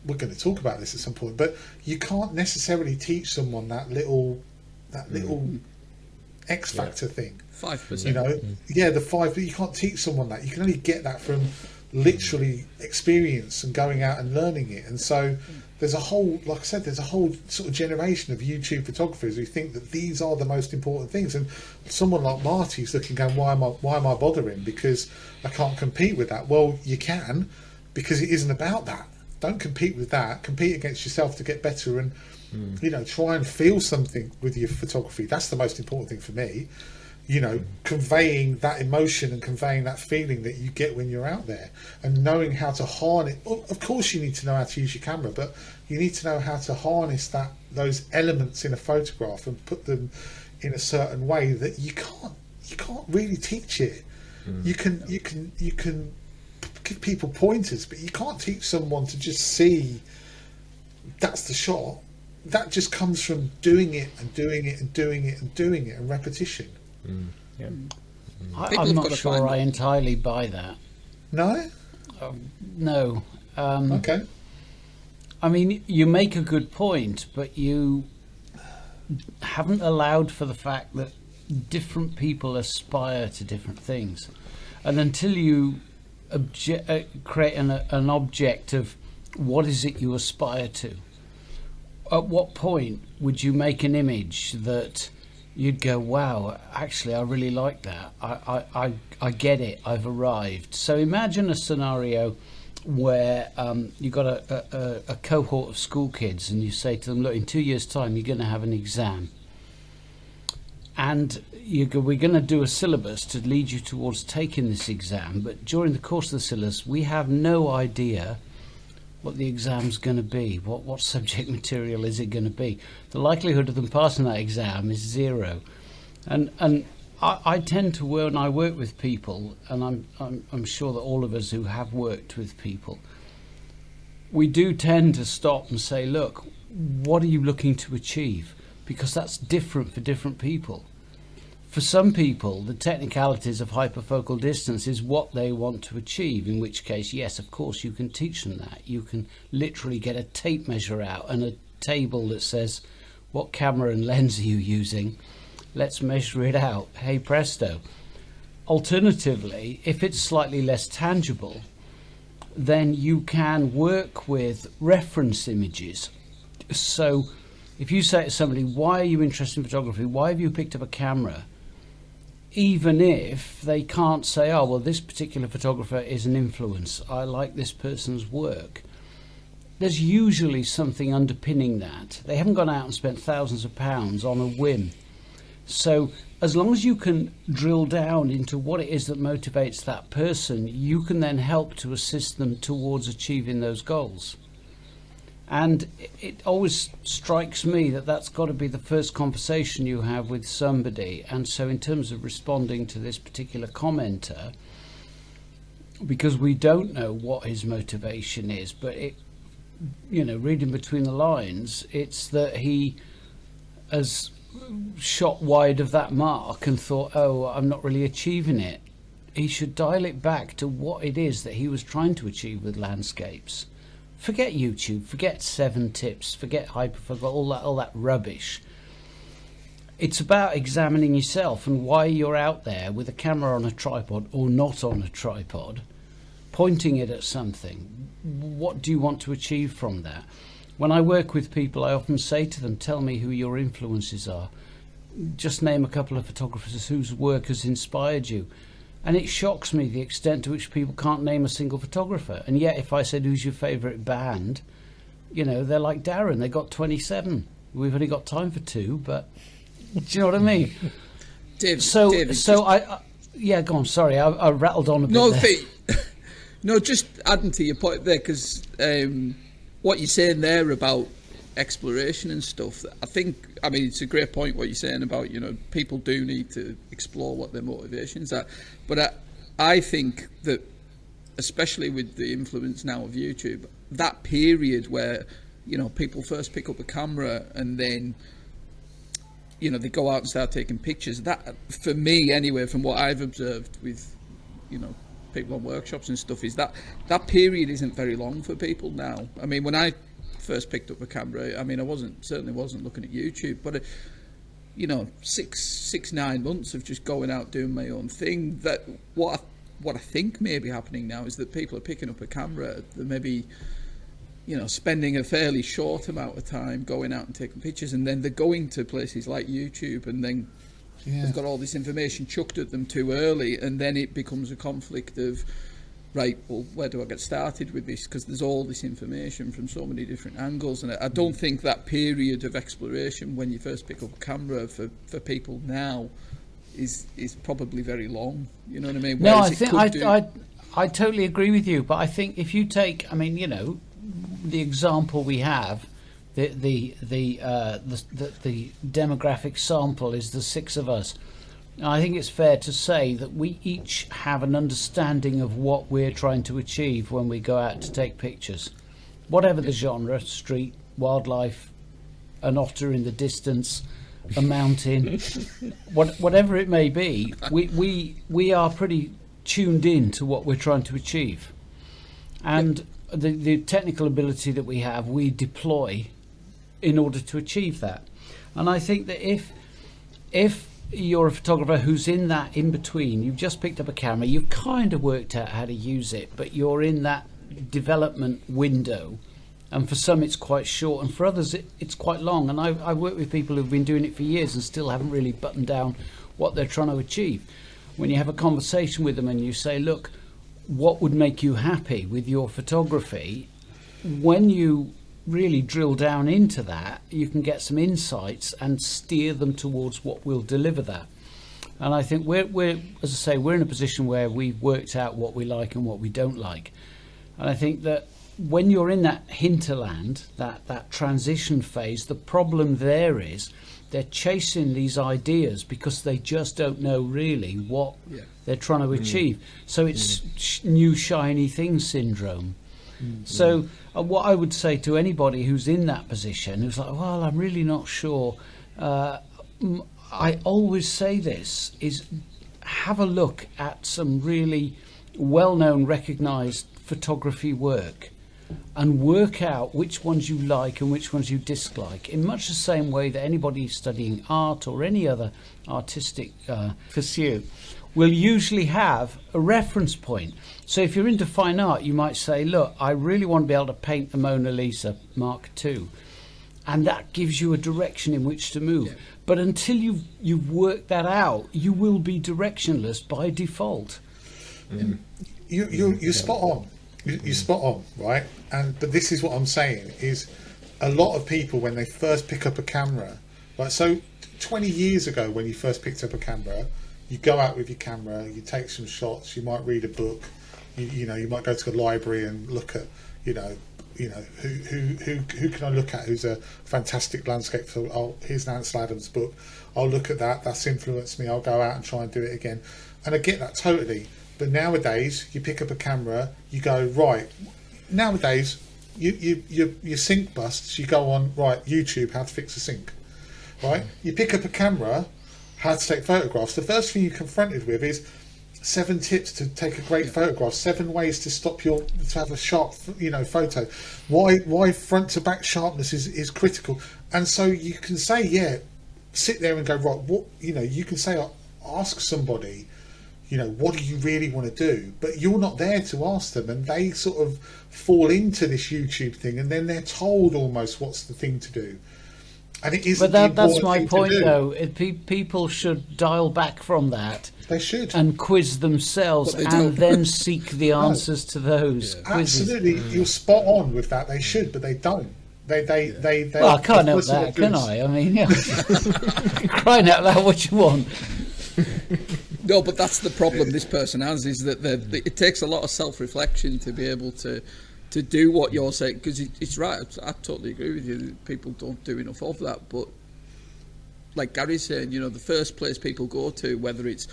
We're going to talk about this at some point, but you can't necessarily teach someone that little X factor thing. 5%. The 5. But you can't teach someone that. You can only get that from literally experience and going out and learning it. And so there's a whole sort of generation of YouTube photographers who think that these are the most important things, and someone like Marty's looking, going, why am I bothering, because I can't compete with that. Well, you can, because it isn't about that. Don't compete with that. Compete against yourself to get better, and try and feel something with your photography. That's the most important thing for me. Conveying that emotion and conveying that feeling that you get when you're out there, and knowing how to harness. Of course, you need to know how to use your camera, but you need to know how to harness those elements in a photograph and put them in a certain way that you can't really teach it. You can give people pointers, but you can't teach someone to just see that's the shot. That just comes from doing it and doing it and doing it and doing it and repetition. I'm not sure I entirely buy that. No? No. Okay. I mean, you make a good point, but you haven't allowed for the fact that different people aspire to different things. And until you create an object of what is it you aspire to, at what point would you make an image that you'd go, wow, actually I really like that, I get it, I've arrived. So imagine a scenario where you've got a cohort of school kids, and you say to them, look, in 2 years' time you're going to have an exam, and we're going to do a syllabus to lead you towards taking this exam, but during the course of the syllabus we have no idea what the exam's going to be. What subject material is it going to be? The likelihood of them passing that exam is 0. And I tend to, when I work with people, and I'm sure that all of us who have worked with people, we do tend to stop and say, look, what are you looking to achieve? Because that's different for different people. For some people, the technicalities of hyperfocal distance is what they want to achieve, in which case, yes, of course, you can teach them that. You can literally get a tape measure out and a table that says, what camera and lens are you using? Let's measure it out. Hey, presto. Alternatively, if it's slightly less tangible, then you can work with reference images. So if you say to somebody, why are you interested in photography? Why have you picked up a camera? Even if they can't say, oh, well, this particular photographer is an influence, I like this person's work, there's usually something underpinning that. They haven't gone out and spent thousands of pounds on a whim. So as long as you can drill down into what it is that motivates that person, you can then help to assist them towards achieving those goals. And it always strikes me that that's got to be the first conversation you have with somebody. And so in terms of responding to this particular commenter, because we don't know what his motivation is, but it, you know, reading between the lines, it's that he has shot wide of that mark and thought, oh, I'm not really achieving it. He should dial it back to what it is that he was trying to achieve with landscapes. Forget YouTube, forget 7 tips, forget hyperfocus, all that rubbish. It's about examining yourself and why you're out there with a camera on a tripod or not on a tripod, pointing it at something. What do you want to achieve from that? When I work with people, I often say to them, tell me who your influences are. Just name a couple of photographers whose work has inspired you. And it shocks me the extent to which people can't name a single photographer. And yet, if I said, who's your favourite band? You know, they're like Darren, they got 27. We've only got time for 2, but do you know what I mean? David, yeah, go on, sorry, I rattled on a bit there. No, just adding to your point there, because what you're saying there about exploration and stuff, I mean, it's a great point what you're saying about, you know, people do need to explore what their motivations are. But I think that, especially with the influence now of YouTube, that period where, you know, people first pick up a camera and then, you know, they go out and start taking pictures, that, for me anyway, from what I've observed with, you know, people on workshops and stuff, is that period isn't very long for people now. I mean, when I first picked up a camera, I mean, I certainly wasn't looking at YouTube, but you know, 9 months of just going out doing my own thing. That what I think may be happening now is that people are picking up a camera, they're maybe, you know, spending a fairly short amount of time going out and taking pictures, and then they're going to places like YouTube, and then they've got all this information chucked at them too early, and then it becomes a conflict of, right, well, where do I get started with this? Because there's all this information from so many different angles, and I don't think that period of exploration when you first pick up a camera for people now is probably very long. You know what I mean? No, I totally agree with you, but I think if you take, I mean, you know, the example we have, the demographic sample is the 6 of us. I think it's fair to say that we each have an understanding of what we're trying to achieve when we go out to take pictures. Whatever the genre, street, wildlife, an otter in the distance, a mountain, whatever it may be, we are pretty tuned in to what we're trying to achieve. And the technical ability that we have, we deploy in order to achieve that. And I think that if you're a photographer who's in that in between, you've just picked up a camera, you've kind of worked out how to use it, but you're in that development window, and for some it's quite short and for others it's quite long. And I work with people who've been doing it for years and still haven't really buttoned down what they're trying to achieve. When you have a conversation with them and you say, look, what would make you happy with your photography, when you really drill down into that, you can get some insights and steer them towards what will deliver that. And I think we're as I say, we're in a position where we've worked out what we like and what we don't like. And I think that when you're in that hinterland, that transition phase, the problem there is they're chasing these ideas because they just don't know really what they're trying to achieve. So it's new shiny thing syndrome. So what I would say to anybody who's in that position, who's like, well, I'm really not sure, I always say this, is have a look at some really well-known, recognised photography work and work out which ones you like and which ones you dislike, in much the same way that anybody studying art or any other artistic pursuit will usually have a reference point. So if you're into fine art, you might say, look, I really want to be able to paint the Mona Lisa Mark II. And that gives you a direction in which to move. Yeah. But until you've worked that out, you will be directionless by default. You're spot on. You're spot on, right? But this is what I'm saying, is a lot of people, when they first pick up a camera, right, so 20 years ago when you first picked up a camera, you go out with your camera, you take some shots, you might read a book, you might go to a library and look at, who can I look at who's a fantastic landscape photographer? Oh, here's Ansel Adams' book. I'll look at that. That's influenced me. I'll go out and try and do it again. And I get that totally. But nowadays, you pick up a camera, you go, right. Nowadays, your sink busts, you go on, right, YouTube, how to fix a sink. Right? You pick up a camera, how to take photographs. The first thing you're confronted with is 7 tips to take a great photograph, 7 ways to to have a sharp, photo. Why front to back sharpness is critical. And so you can say, sit there and go, right, what, you can say, ask somebody, what do you really want to do? But you're not there to ask them, and they sort of fall into this YouTube thing, and then they're told almost what's the thing to do. And it isn't. But that's my point, though. People should dial back from that. They should. And quiz themselves, and then seek the answers to those quizzes. Absolutely, you're spot on with that. They should, but they don't. They well, I can't help that, can I? I mean, crying out loud, what you want? No, but that's the problem this person has, is that it takes a lot of self-reflection to be able to do what you're saying, because it's right. I totally agree with you. People don't do enough of that. But like Gary's saying, the first place people go to, whether it's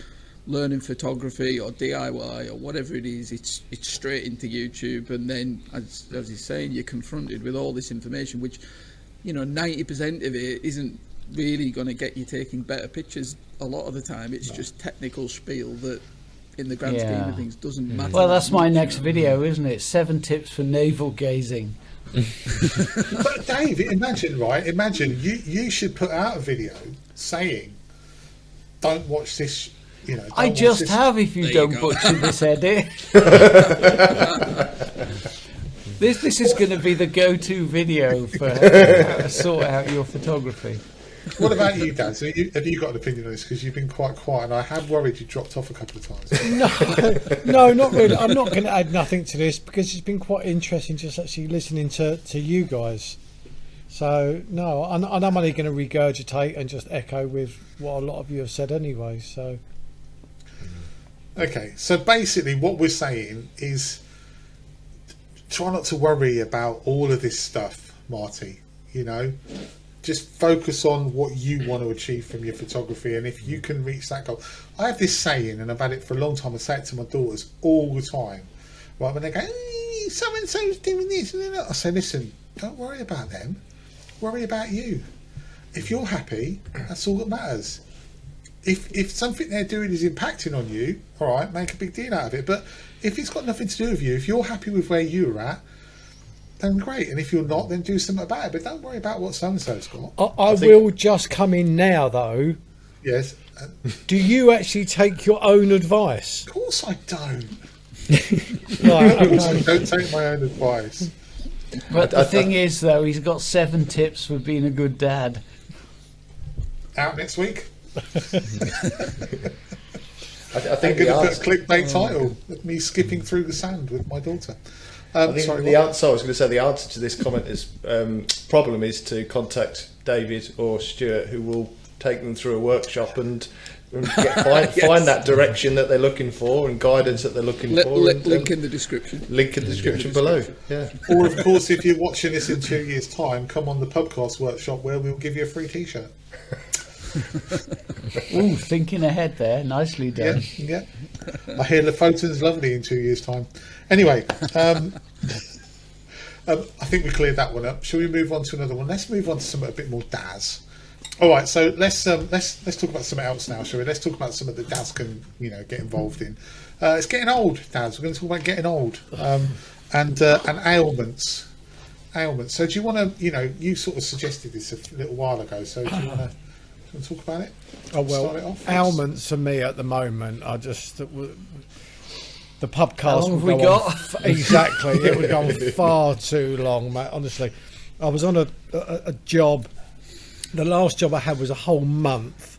learning photography or DIY or whatever it is, it's straight into YouTube, and then as he's saying, you're confronted with all this information, which 90% of it isn't really going to get you taking better pictures. A lot of the time it's just technical spiel that in the grand scheme of things doesn't matter. Well, that's my next video, isn't it? 7 tips for navel gazing. But Dave, imagine you should put out a video saying, don't watch this, I just have, if you don't butcher this edit. This is going to be the go-to video for how to sort out your photography. What about you, Dan? So have you got an opinion on this? Because you've been quite quiet, and I have worried you dropped off a couple of times. No, not really. I'm not going to add nothing to this, because it's been quite interesting just actually listening to you guys. So, no, and I'm only going to regurgitate and just echo with what a lot of you have said anyway. So, okay, so basically what we're saying is try not to worry about all of this stuff, Marty, just focus on what you want to achieve from your photography, and if you can reach that goal. I have this saying, and I've had it for a long time. I say it to my daughters all the time. Right, when they go, so and so's doing this, I say, listen, don't worry about them. Worry about you. If you're happy, that's all that matters. If something they're doing is impacting on you, all right, make a big deal out of it. But if it's got nothing to do with you, if you're happy with where you're at, then great. And if you're not, then do something about it. But don't worry about what so-and-so's got. I will just come in now, though. Yes. Do you actually take your own advice? Of course I don't. Right, I don't take my own advice. But the thing is, though, he's got 7 tips for being a good dad. Out next week. I think I'm going to put a clickbait title of me skipping through the sand with my daughter. I think the answer to this comment is problem is to contact David or Stuart, who will take them through a workshop and find that direction that they're looking for and guidance that they're looking for. Link in the description. Link in the description below. Yeah. Or of course, if you're watching this in 2 years' time, come on the Pubcast workshop where we'll give you a free T-shirt. Ooh, thinking ahead there. Nicely done. Yeah. I hear the photon's lovely in 2 years' time. Anyway, I think we cleared that one up. Shall we move on to another one? Let's move on to something a bit more Daz. All right, so let's talk about something else now, shall we? Let's talk about something that Daz can get involved in. It's getting old, Daz. We're going to talk about getting old and ailments. Ailments. So do you want to? You sort of suggested this a little while ago. So do you want to talk about it? Oh well, ailments for me at the moment are just the Pubcast would go on exactly. It would go on far too long, mate. Honestly, I was on a job. The last job I had was a whole month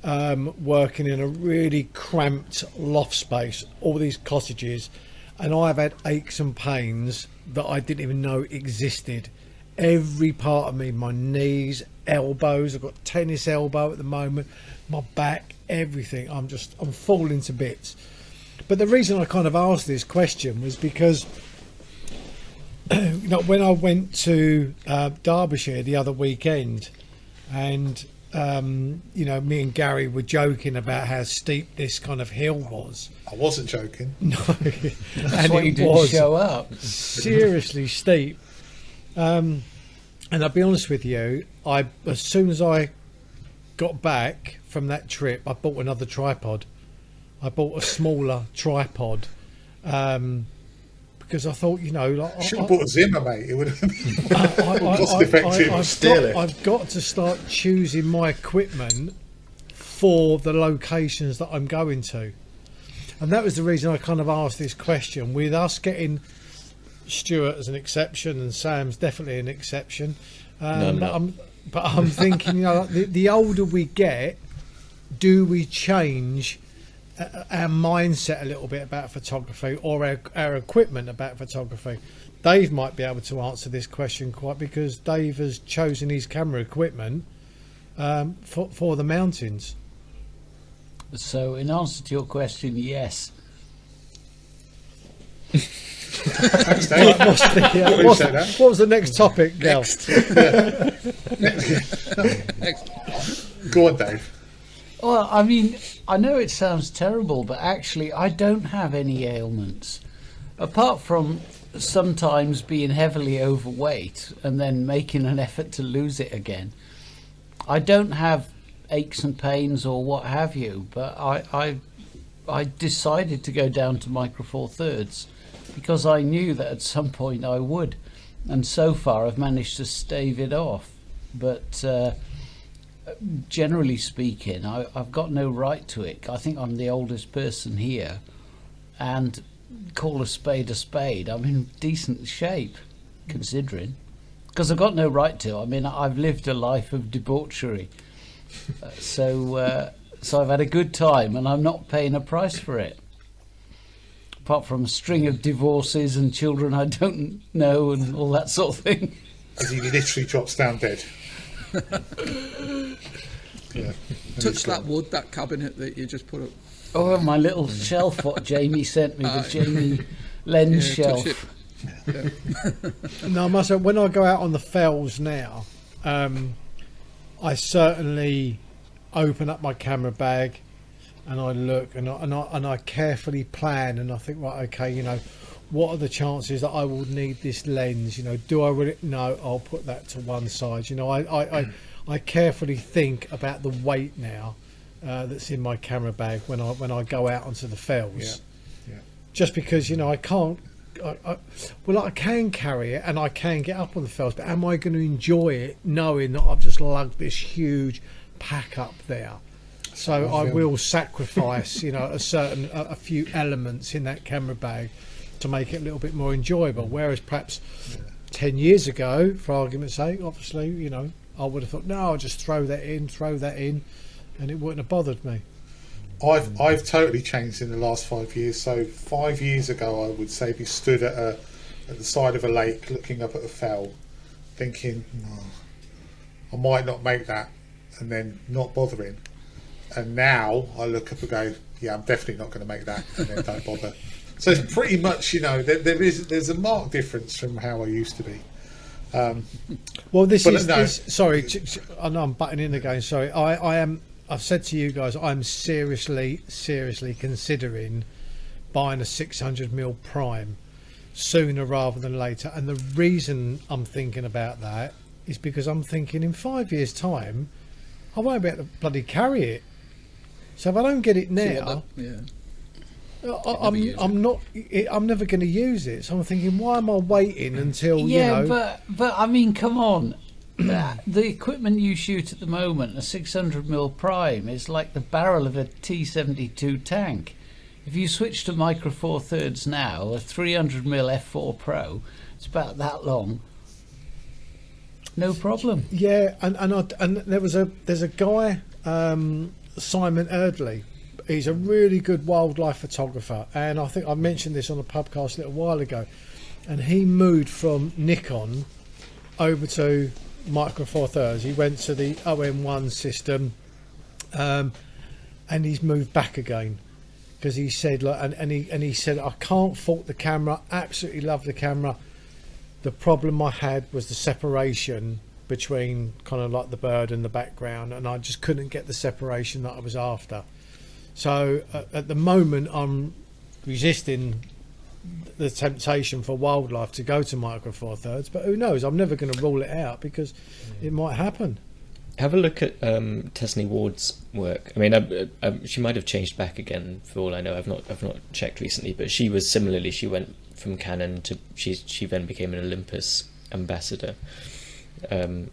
working in a really cramped loft space, all these cottages, and I've had aches and pains that I didn't even know existed every part of me, my knees, elbows. I've got tennis elbow at the moment, my back, everything. I'm falling to bits. But the reason I kind of asked this question was because when I went to Derbyshire the other weekend, and me and Gary were joking about how steep this kind of hill was. I wasn't joking. No, That's and why it you didn't was show up. seriously steep. And I'll be honest with you, as soon as I got back from that trip, I bought another tripod. I bought a smaller tripod. Because I thought, Should have bought a Zimmer, mate. It would have been cost effective. I've got to start choosing my equipment for the locations that I'm going to. And that was the reason I kind of asked this question. With us getting Stuart as an exception, and Sam's definitely an exception. But I'm thinking, the older we get, do we change our mindset a little bit about photography, or our equipment about photography? Dave might be able to answer this question quite, because Dave has chosen his camera equipment for the mountains. So in answer to your question, yes. Thanks, Dave. What was the next topic, Gal? Go on, Dave. Well, I mean, I know it sounds terrible, but actually I don't have any ailments. Apart from sometimes being heavily overweight and then making an effort to lose it again. I don't have aches and pains or what have you, but I decided to go down to Micro Four Thirds because I knew that at some point I would. And so far I've managed to stave it off. But generally speaking, I've got no right to it. I think I'm the oldest person here, and call a spade a spade. I'm in decent shape, considering, because I've got no right to. I mean, I've lived a life of debauchery, so I've had a good time, and I'm not paying a price for it. Apart from a string of divorces and children I don't know and all that sort of thing. As he literally drops down dead. Yeah. Touch that wood, that cabinet that you just put up. Oh, my little shelf what Jamie sent me, the Jamie lens shelf. No, I must say, when I go out on the fells now, I certainly open up my camera bag and I look and I carefully plan, and I think, right, okay, what are the chances that I will need this lens? Do I really? No, I'll put that to one side. I carefully think about the weight now that's in my camera bag when I go out onto the fells. Yeah. Just because I can't. I can carry it and I can get up on the fells, but am I going to enjoy it knowing that I've just lugged this huge pack up there? So I will sacrifice, a few elements in that camera bag to make it a little bit more enjoyable. Whereas perhaps 10 years ago, for argument's sake, obviously, I would have thought, no, I'll just throw that in, and it wouldn't have bothered me. I've totally changed in the last 5 years. So 5 years ago, I would say we stood at the side of a lake looking up at a fell, thinking, I might not make that, and then not bothering. And now I look up and go, yeah, I'm definitely not going to make that, and then don't bother. So it's pretty much, there's a marked difference from how I used to be. Well, sorry, I know I'm butting in again. Sorry, I've said to you guys, I'm seriously considering buying a 600mm prime sooner rather than later. And the reason I'm thinking about that is because I'm thinking in 5 years' time, I won't be able to bloody carry it. So if I don't get it now, I'm never going to use it. So I'm thinking, why am I waiting until but I mean, come on. The equipment you shoot at the moment, a 600mm prime, is like the barrel of a T-72 tank. If you switch to Micro Four Thirds now, a 300mm f4 Pro, it's about that long. No problem. Yeah, and there's a guy, Simon Erdley. He's a really good wildlife photographer, and I think I mentioned this on the Pubcast a little while ago. And he moved from Nikon over to Micro Four Thirds. He went to the OM1 system, and he's moved back again because he said, like, and he said, I can't fault the camera. Absolutely love the camera. The problem I had was the separation between kind of like the bird and the background, and I just couldn't get the separation that I was after. So at the moment, I'm resisting the temptation for wildlife to go to Micro Four Thirds, but who knows? I'm never going to rule it out because it might happen. Have a look at Tesney Ward's work. I mean, she might have changed back again for all I know. I've not checked recently, but she was similarly. She went from Canon to she then became an Olympus ambassador, and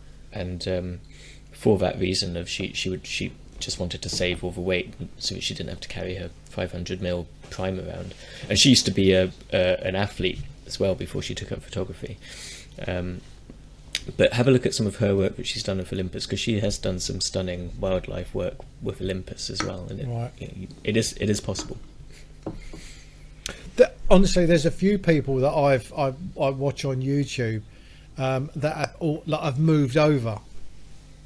for that reason of she just wanted to save all the weight so she didn't have to carry her 500mm prime around. And she used to be an athlete as well before she took up photography. But have a look at some of her work that she's done with Olympus, because she has done some stunning wildlife work with Olympus as well, and it is possible. Honestly, there's a few people that I watch on YouTube that I've moved over.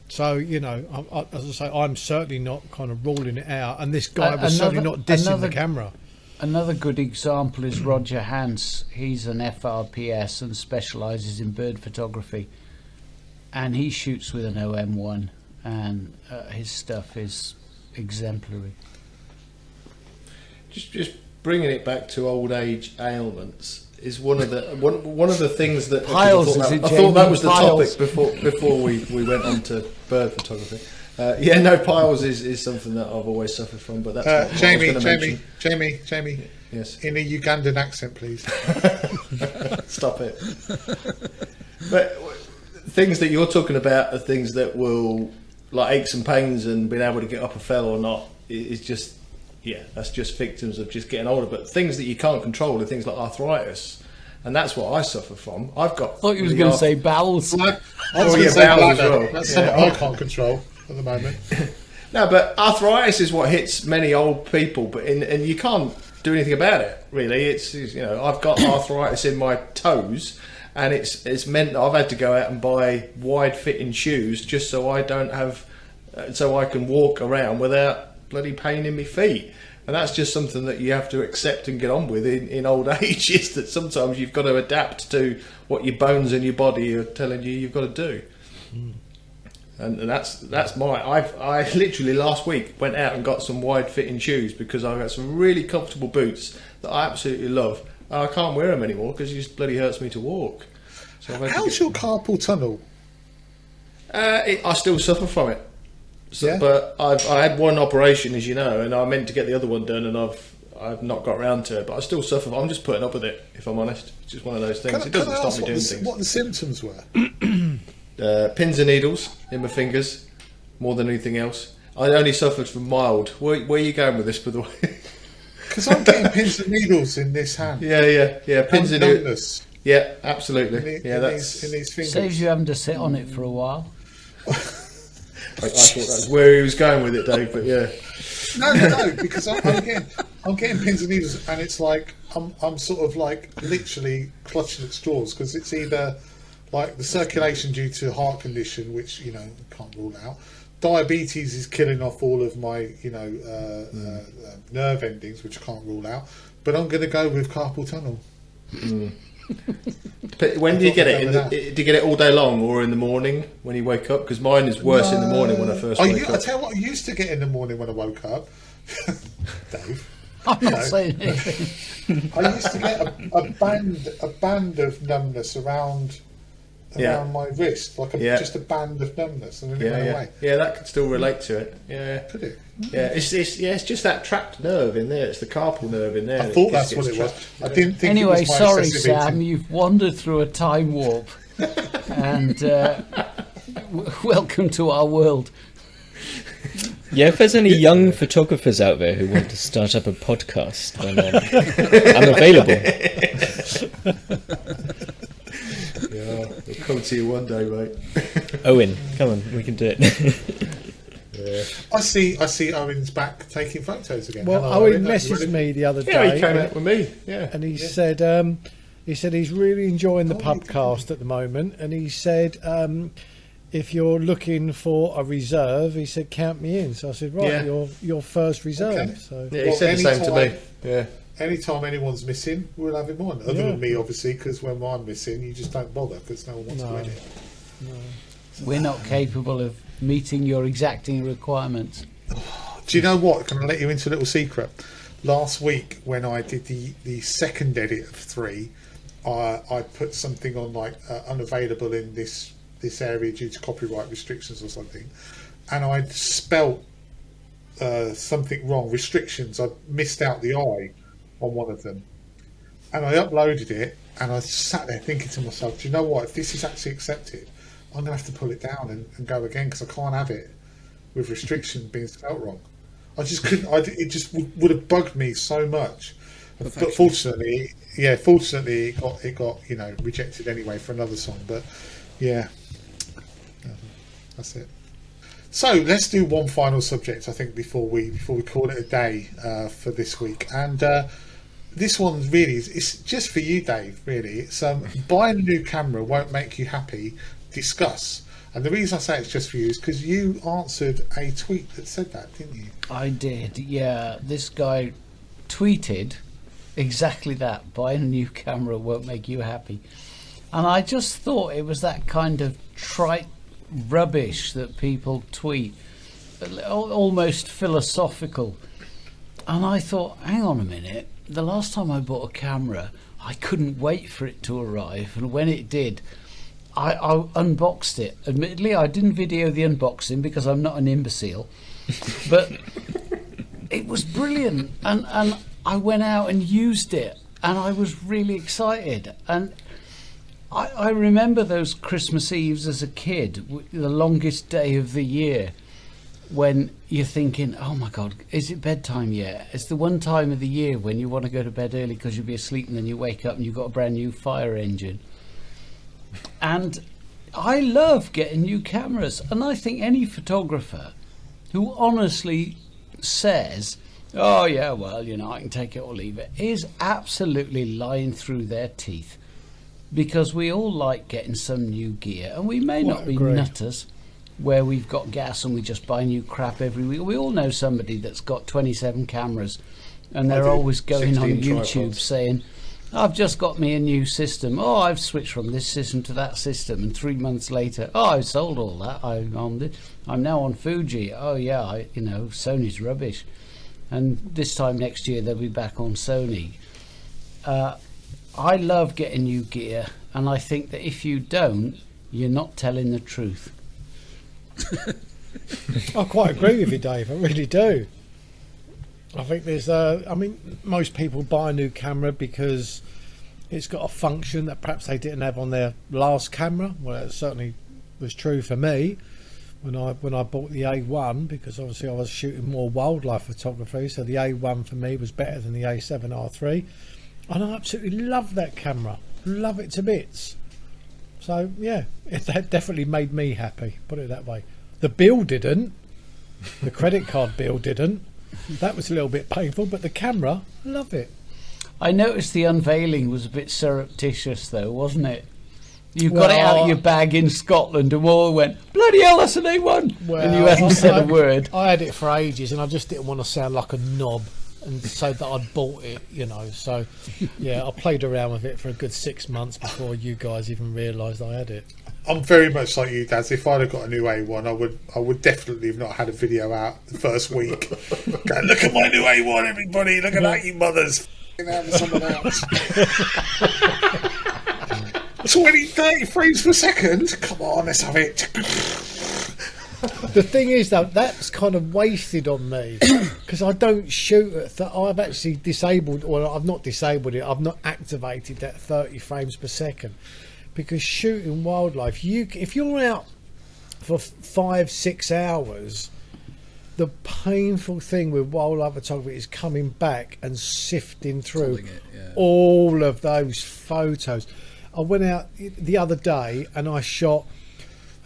So, you know, as I say, I'm certainly not kind of ruling it out, and this guy was certainly not dissing the camera. Another good example is Roger Hans. He's an FRPS and specialises in bird photography, and he shoots with an OM1, and his stuff is exemplary. Just bringing it back to old age ailments is one of the things that Piles, I thought that was the topic before we went on to bird photography. Piles is something that I've always suffered from, but that's Jamie. Yes. In a Ugandan accent, please. Stop it. But things that you're talking about are things that will, like aches and pains and being able to get up a fell or not, is just, that's just victims of just getting older. But things that you can't control are things like arthritis. And that's what I suffer from. I thought you was going to say bowels. I was going to say bowels as well. That's something I can't control at the moment. No, but arthritis is what hits many old people, and you can't do anything about it, really. It's I've got arthritis in my toes, and it's meant that I've had to go out and buy wide fitting shoes just so I don't have, so I can walk around without bloody pain in my feet. And that's just something that you have to accept and get on with in old age, is that sometimes you've got to adapt to what your bones and your body are telling you you've got to do. And that's I literally last week went out and got some wide fitting shoes because I've got some really comfortable boots that I absolutely love. And I can't wear them anymore because it just bloody hurts me to walk. So how's your carpal tunnel? I still suffer from it. So, Yeah. But I had one operation, as you know, and I meant to get the other one done, and I've not got around to it. But I still suffer. I'm just putting up with it, if I'm honest. It's just one of those things. It doesn't stop me doing things. What the symptoms were? Pins and needles in my fingers, more than anything else. I only suffered from mild. Where are you going with this, by the way? Because I'm getting pins and needles in this hand. Yeah. Pins and needles. Numbness Yeah, absolutely. in these fingers. Saves you having to sit on it for a while. I thought that was where he was going with it, Dave. But yeah. No, because I'm getting pins and needles, and it's like I'm sort of like literally clutching at straws, because it's either like the circulation due to heart condition, which can't rule out. Diabetes is killing off all of my nerve endings, which I can't rule out. But I'm going to go with carpal tunnel. But when do you get it? Do you get it all day long or in the morning when you wake up? Because mine is worse in the morning when I first wake up. I tell you what I used to get in the morning when I woke up, Dave. I'm not saying anything. I used to get a band of numbness around my wrist, like just a band of numbness, and then it went away. Yeah, that could still relate to it. Yeah, Could it? Yeah, it's just that trapped nerve in there. It's the carpal nerve in there. I thought that's what it was. I didn't think. Anyway, it was my sorry, excessive Sam, eating. you've wandered through a time warp, and welcome to our world. Yeah, if there's any young photographers out there who want to start up a podcast, then I'm available. Yeah, we'll come to you one day, mate. Owen, come on, we can do it. I see Owen's back taking photos again. Well, Hello, Owen Owen. messaged me the other day. Yeah, he came out with me. Yeah, and he said, He said he's really enjoying the Pubcast at the moment, and he said if you're looking for a reserve, he said count me in. So I said, right, Yeah. you're first reserve. Okay. So Yeah, he said the same to me. Yeah. Anytime anyone's missing, we'll have him on. Other than me, obviously, because when I'm missing, you just don't bother because no one wants to edit. We're not capable of meeting your exacting requirements. Do you know what? Can I let you into a little secret? Last week, when I did the second edit of 3, I put something on like unavailable in this area due to copyright restrictions or something, and I'd spelt something wrong. Restrictions. I missed out the I on one of them, and I uploaded it, and I sat there thinking to myself, do you know what? If this is actually accepted, I'm going to have to pull it down and go again because I can't have it with restriction being spelt wrong. I just couldn't. It just would have bugged me so much. But fortunately, it got rejected anyway for another song. But yeah, that's it. So let's do one final subject, I think, before we call it a day for this week. And this one really it's just for you, Dave. Really, it's buying a new camera won't make you happy. Discuss. And the reason I say it's just for you is because you answered a tweet that said that, didn't you? I did, yeah. This guy tweeted exactly that. Buying a new camera won't make you happy. And I just thought it was that kind of trite rubbish that people tweet, almost philosophical. And I thought, hang on a minute, the last time I bought a camera, I couldn't wait for it to arrive. And when it did, I unboxed it. Admittedly, I didn't video the unboxing because I'm not an imbecile, but it was brilliant. And I went out and used it, and I was really excited. And I remember those Christmas Eves as a kid, the longest day of the year, when you're thinking, oh my God, is it bedtime yet? It's the one time of the year when you want to go to bed early because you'll be asleep, and then you wake up and you've got a brand new fire engine. And I love getting new cameras, and I think any photographer who honestly says, oh yeah, well, I can take it or leave it, is absolutely lying through their teeth, because we all like getting some new gear, and we may not be nutters where we've got gas and we just buy new crap every week. We all know somebody that's got 27 cameras, and they're always going on YouTube tripods, saying, I've just got me a new system. Oh, I've switched from this system to that system, and 3 months later, oh, I've sold all that. I'm now on Fuji. Oh yeah, Sony's rubbish. And this time next year they'll be back on Sony. I love getting new gear, and I think that if you don't, you're not telling the truth. I quite agree with you, Dave. I really do. I think there's most people buy a new camera because it's got a function that perhaps they didn't have on their last camera. Well, that certainly was true for me when I bought the A1, because obviously I was shooting more wildlife photography, so the A1 for me was better than the A7R3, and I absolutely love that camera, love it to bits. So yeah, that definitely made me happy, put it that way. The bill didn't, the credit card bill didn't. That was a little bit painful, but the camera, love it. I noticed the unveiling was a bit surreptitious, though, wasn't it? You got it out of your bag in Scotland, and we all went, bloody hell, that's an A1! Well, and you hadn't said a word. I had it for ages, and I just didn't want to sound like a knob, and so that I'd bought it, So, yeah, I played around with it for a good 6 months before you guys even realised I had it. I'm very much like you, Daz. If I'd have got a new A1, I would definitely have not had a video out the first week. Go, look at my new A1, everybody! Look at that, you mothers! Out with someone else. 30 frames per second. Come on, let's have it. The thing is, though, that's kind of wasted on me because I don't shoot at I've actually disabled, or I've not disabled it. I've not activated that 30 frames per second. Because shooting wildlife, if you're out for 5-6 hours, the painful thing with wildlife photography is coming back and sifting through all of those photos. I went out the other day and I shot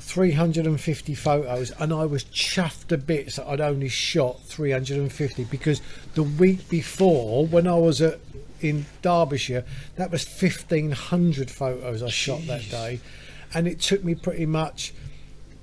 350 photos, and I was chuffed to bits that I'd only shot 350, because the week before, when I was in Derbyshire, that was 1,500 photos I shot that day, and it took me pretty much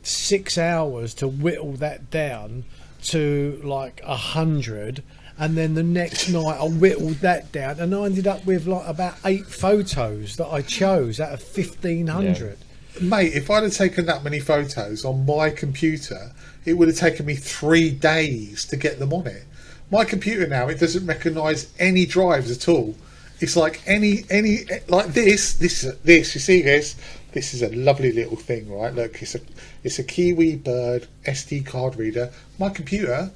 6 hours to whittle that down to like 100. And then the next night I whittled that down, and I ended up with like about 8 photos that I chose out of 1,500. Mate, if I'd have taken that many photos on my computer, it would have taken me 3 days to get them on it. My computer now, it doesn't recognise any drives at all. It's like any like this. You see this? This is a lovely little thing, right? Look, it's a Kiwi Bird SD card reader. My computer.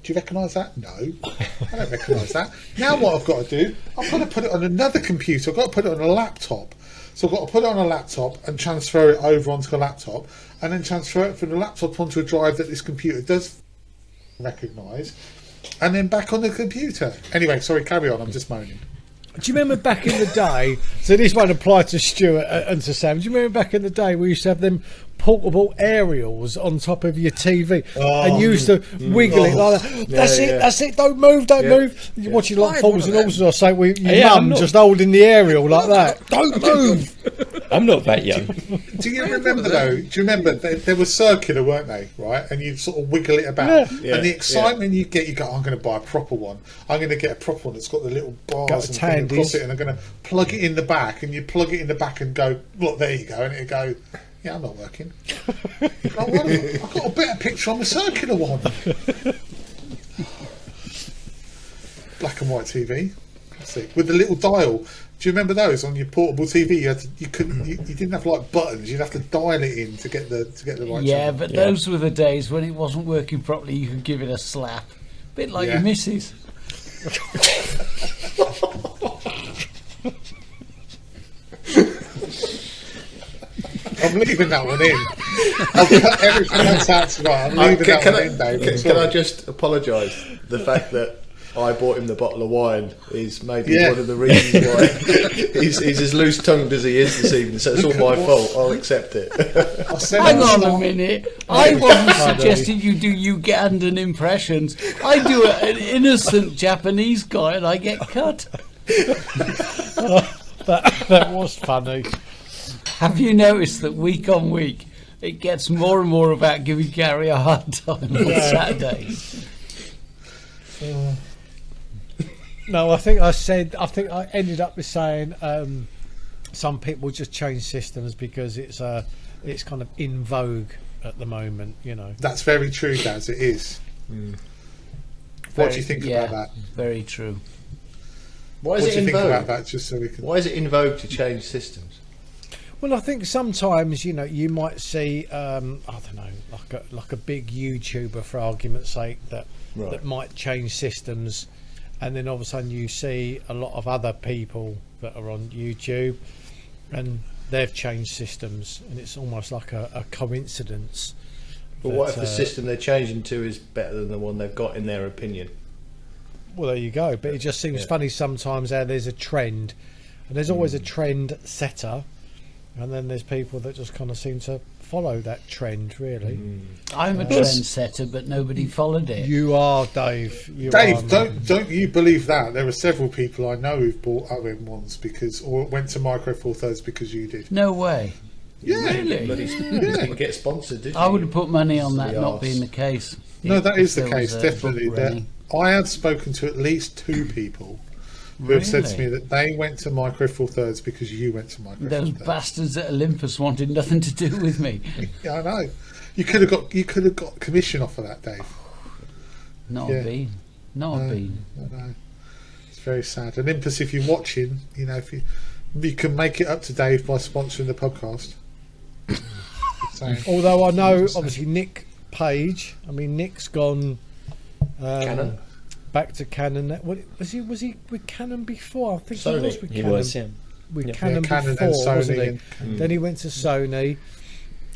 Do you recognise that? No, I don't recognise that. Now what I've got to do, I've got to put it on another computer. I've got to put it on a laptop. So I've got to put it on a laptop and transfer it over onto a laptop, and then transfer it from the laptop onto a drive that this computer does recognise, and then back on the computer. Anyway, sorry, carry on. I'm just moaning. Do you remember back in the day, so this won't apply to Stuart and to Sam, do you remember back in the day we used to have them portable aerials on top of your TV, and you used to wiggle it like that? That's it, don't move. You're watching like Fools and Horses or something with your mum just holding the aerial like that. Don't move. I'm not that young. Do you remember though? Do you remember they were circular, weren't they? Right, and you sort of wiggle it about, and the excitement you get, you go, I'm going to buy a proper one. I'm going to get a proper one that's got the little bars and thing across it, and I'm going to plug it in the back, and you plug it in the back and go, look, there you go, and it'll go. Yeah, I'm not working. I've got a better picture on the circular one. Black and white TV. That's it. With the little dial. Do you remember those on your portable TV? You didn't have like buttons. You'd have to dial it in to get the right. Yeah, channel. but those were the days when it wasn't working properly. You could give it a slap, bit like your missus. I'm leaving that one in. I've got everything else out tonight. I'm leaving that one in, Dave. Can I just apologise? The fact that I bought him the bottle of wine is maybe one of the reasons why he's as loose-tongued as he is this evening, so it's all my fault. I'll accept it. Hang on a minute. I wasn't suggesting you do Ugandan impressions. I do an innocent Japanese guy and I get cut. That was funny. Have you noticed that week on week it gets more and more about giving Gary a hard time on Saturdays? No, I think I ended up with saying some people just change systems because it's kind of in vogue at the moment, you know. That's very true, Daz. It is. What do you think about that? Very true. Why is What it do you in think vogue? about that? Just so we can. Why is it in vogue to change systems? Well, I think sometimes, you know, you might see I don't know, like a big YouTuber, for argument's sake, that might change systems, and then all of a sudden you see a lot of other people that are on YouTube and they've changed systems, and it's almost like a coincidence. But what if the system they're changing to is better than the one they've got in their opinion? Well, there you go. But it just seems funny sometimes how there's a trend, and there's always a trend setter, and then there's people that just kind of seem to follow that trend, really. I'm a trendsetter, but nobody followed it. You are, Dave. You Dave, are, don't you believe that? There are several people I know who've bought OM1s or went to Micro Four Thirds because you did. No way. Yeah. Really? But he didn't get sponsored, did he? I would have put money on that Silly not arse. being the case. No, that is the If there case, was a definitely. book running. I have spoken to at least 2 people who have said to me Really? that they went to Micro Four Thirds because you went to Micro Those Four Thirds. bastards at Olympus wanted nothing to do with me. Yeah, I know. You could have got commission off of that, Dave. Not Yeah. a bean. Not a bean. I know. It's very sad. Olympus, if you're watching, you know, if you can make it up to Dave by sponsoring the podcast. Just saying. Although I know, obviously, Nick Page. I mean, Nick's gone Canon. back to Canon. What, was he with Canon before? I think Sony. he was with He Canon. was, yeah. With Yeah. Canon Canon before, and Sony wasn't he? and- Then he went to Sony,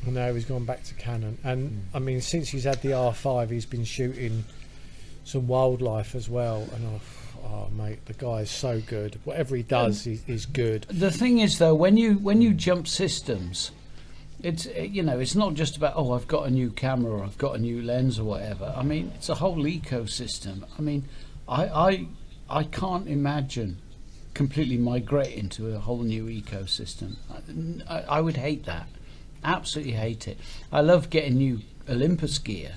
and now he's gone back to Canon. And I mean, since he's had the R5, he's been shooting some wildlife as well. And oh mate, the guy is so good. Whatever he does is good. The thing is, though, when you jump systems, It's it's not just about I've got a new camera or I've got a new lens or whatever. I mean, it's a whole ecosystem. I mean, I can't imagine completely migrating to a whole new ecosystem. I would hate that. Absolutely hate it. I love getting new Olympus gear,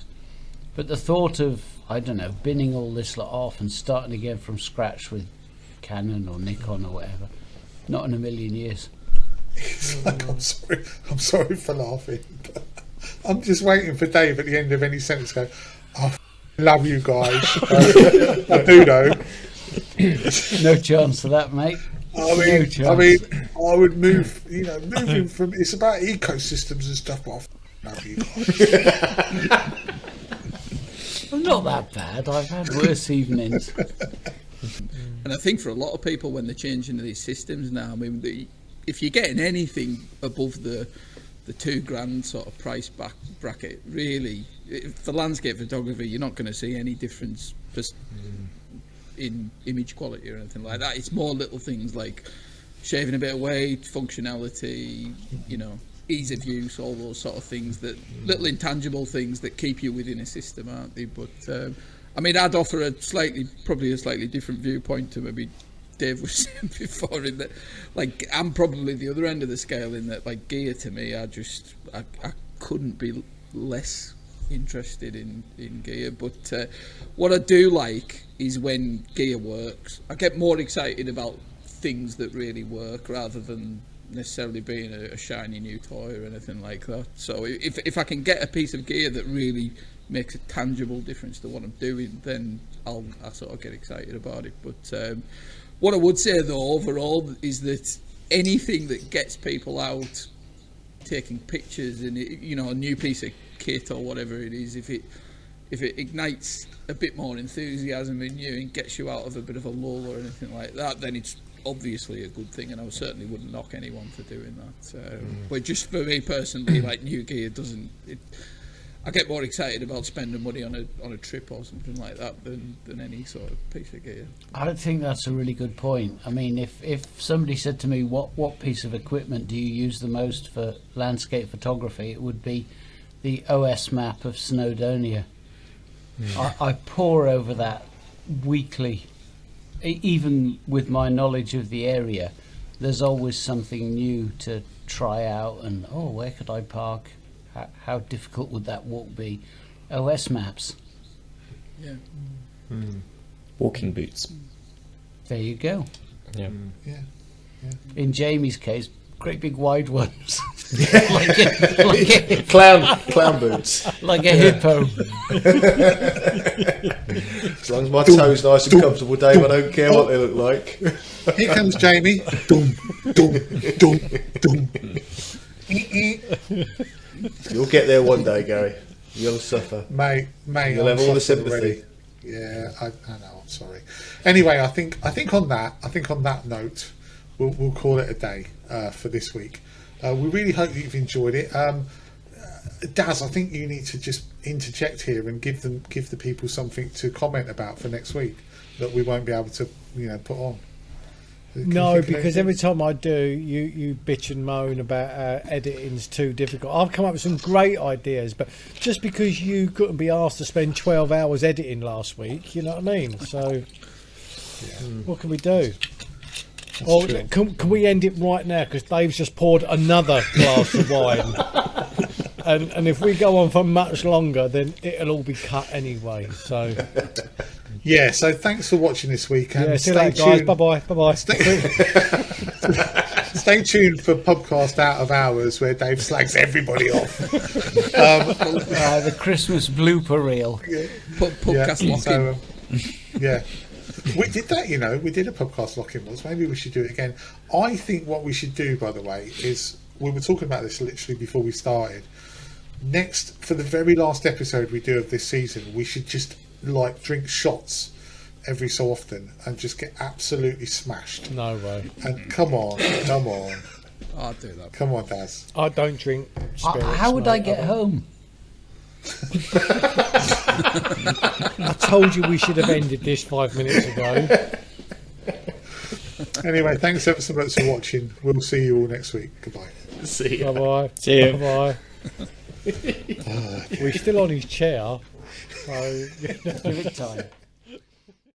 but the thought of binning all this lot off and starting again from scratch with Canon or Nikon or whatever, not in a million years. It's like, I'm sorry for laughing, but I'm just waiting for Dave at the end of any sentence to go, I love you guys. I do know. No chance of that, mate. I mean, I would move, moving from, it's about ecosystems and stuff, but I love you guys. Well, not that bad. I've had worse evenings. And I think for a lot of people, when they're changing to these systems now, I mean, if you're getting anything above the $2,000 sort of price bracket, really, for landscape photography, you're not going to see any difference in image quality or anything like that. It's more little things like shaving a bit of weight, functionality, ease of use, all those sort of things, that little intangible things that keep you within a system, aren't they? But I mean, I'd offer probably a slightly different viewpoint to maybe Dave was saying before, in that, like, I'm probably the other end of the scale in that, like, gear to me, I couldn't be less interested in gear. But what I do like is when gear works. I get more excited about things that really work rather than necessarily being a shiny new toy or anything like that. So if I can get a piece of gear that really makes a tangible difference to what I'm doing, then I'll sort of get excited about it. But what I would say though overall is that anything that gets people out taking pictures and a new piece of kit or whatever it is, if it ignites a bit more enthusiasm in you and gets you out of a bit of a lull or anything like that, then it's obviously a good thing, and I certainly wouldn't knock anyone for doing that. But just for me personally, like, new gear I get more excited about spending money on a trip or something like that than any sort of piece of gear. I think that's a really good point. I mean, if somebody said to me, what piece of equipment do you use the most for landscape photography, it would be the OS map of Snowdonia. I pore over that weekly. Even with my knowledge of the area, there's always something new to try out, and where could I park? How difficult would that walk be? OS maps. Yeah. Walking boots. There you go. Yeah. Yeah. In Jamie's case, great big wide ones. Clown boots. Like a hippo. As long as my toes nice and comfortable, Dave, I don't care what they look like. Here comes Jamie. Dum, dum, dum, dum. You'll get there one day, Gary. You'll suffer. Mate, you'll have all the sympathy. Already. Yeah, I know. I'm sorry. Anyway, I think on that note, we'll call it a day for this week. We really hope you've enjoyed it. Daz, I think you need to just interject here and give the people something to comment about for next week that we won't be able to put on. No, because every time I do, you bitch and moan about editing's too difficult. I've come up with some great ideas, but just because you couldn't be asked to spend 12 hours editing last week, you know what I mean? So, what can we do? Or can we end it right now? Because Dave's just poured another glass of wine. And if we go on for much longer, then it'll all be cut anyway. So... Yeah, so thanks for watching this week. And see you later, guys. Bye-bye. Stay tuned for Pubcast Out of Hours, where Dave slags everybody off. The Christmas blooper reel. Pubcast lock-in. Yeah. We did that, we did a Pubcast lock-in once. Maybe we should do it again. I think what we should do, by the way, is, we were talking about this literally before we started. Next, for the very last episode we do of this season, we should just drink shots every so often and just get absolutely smashed. No way. And come on. I'll do that. Come on, Daz. I don't drink spirits. How would I get home? I told you we should have ended this 5 minutes ago. Anyway, thanks ever so much for watching. We'll see you all next week. Goodbye. See ya. Bye bye. See you. Bye bye. We're still on his chair. So Give it time.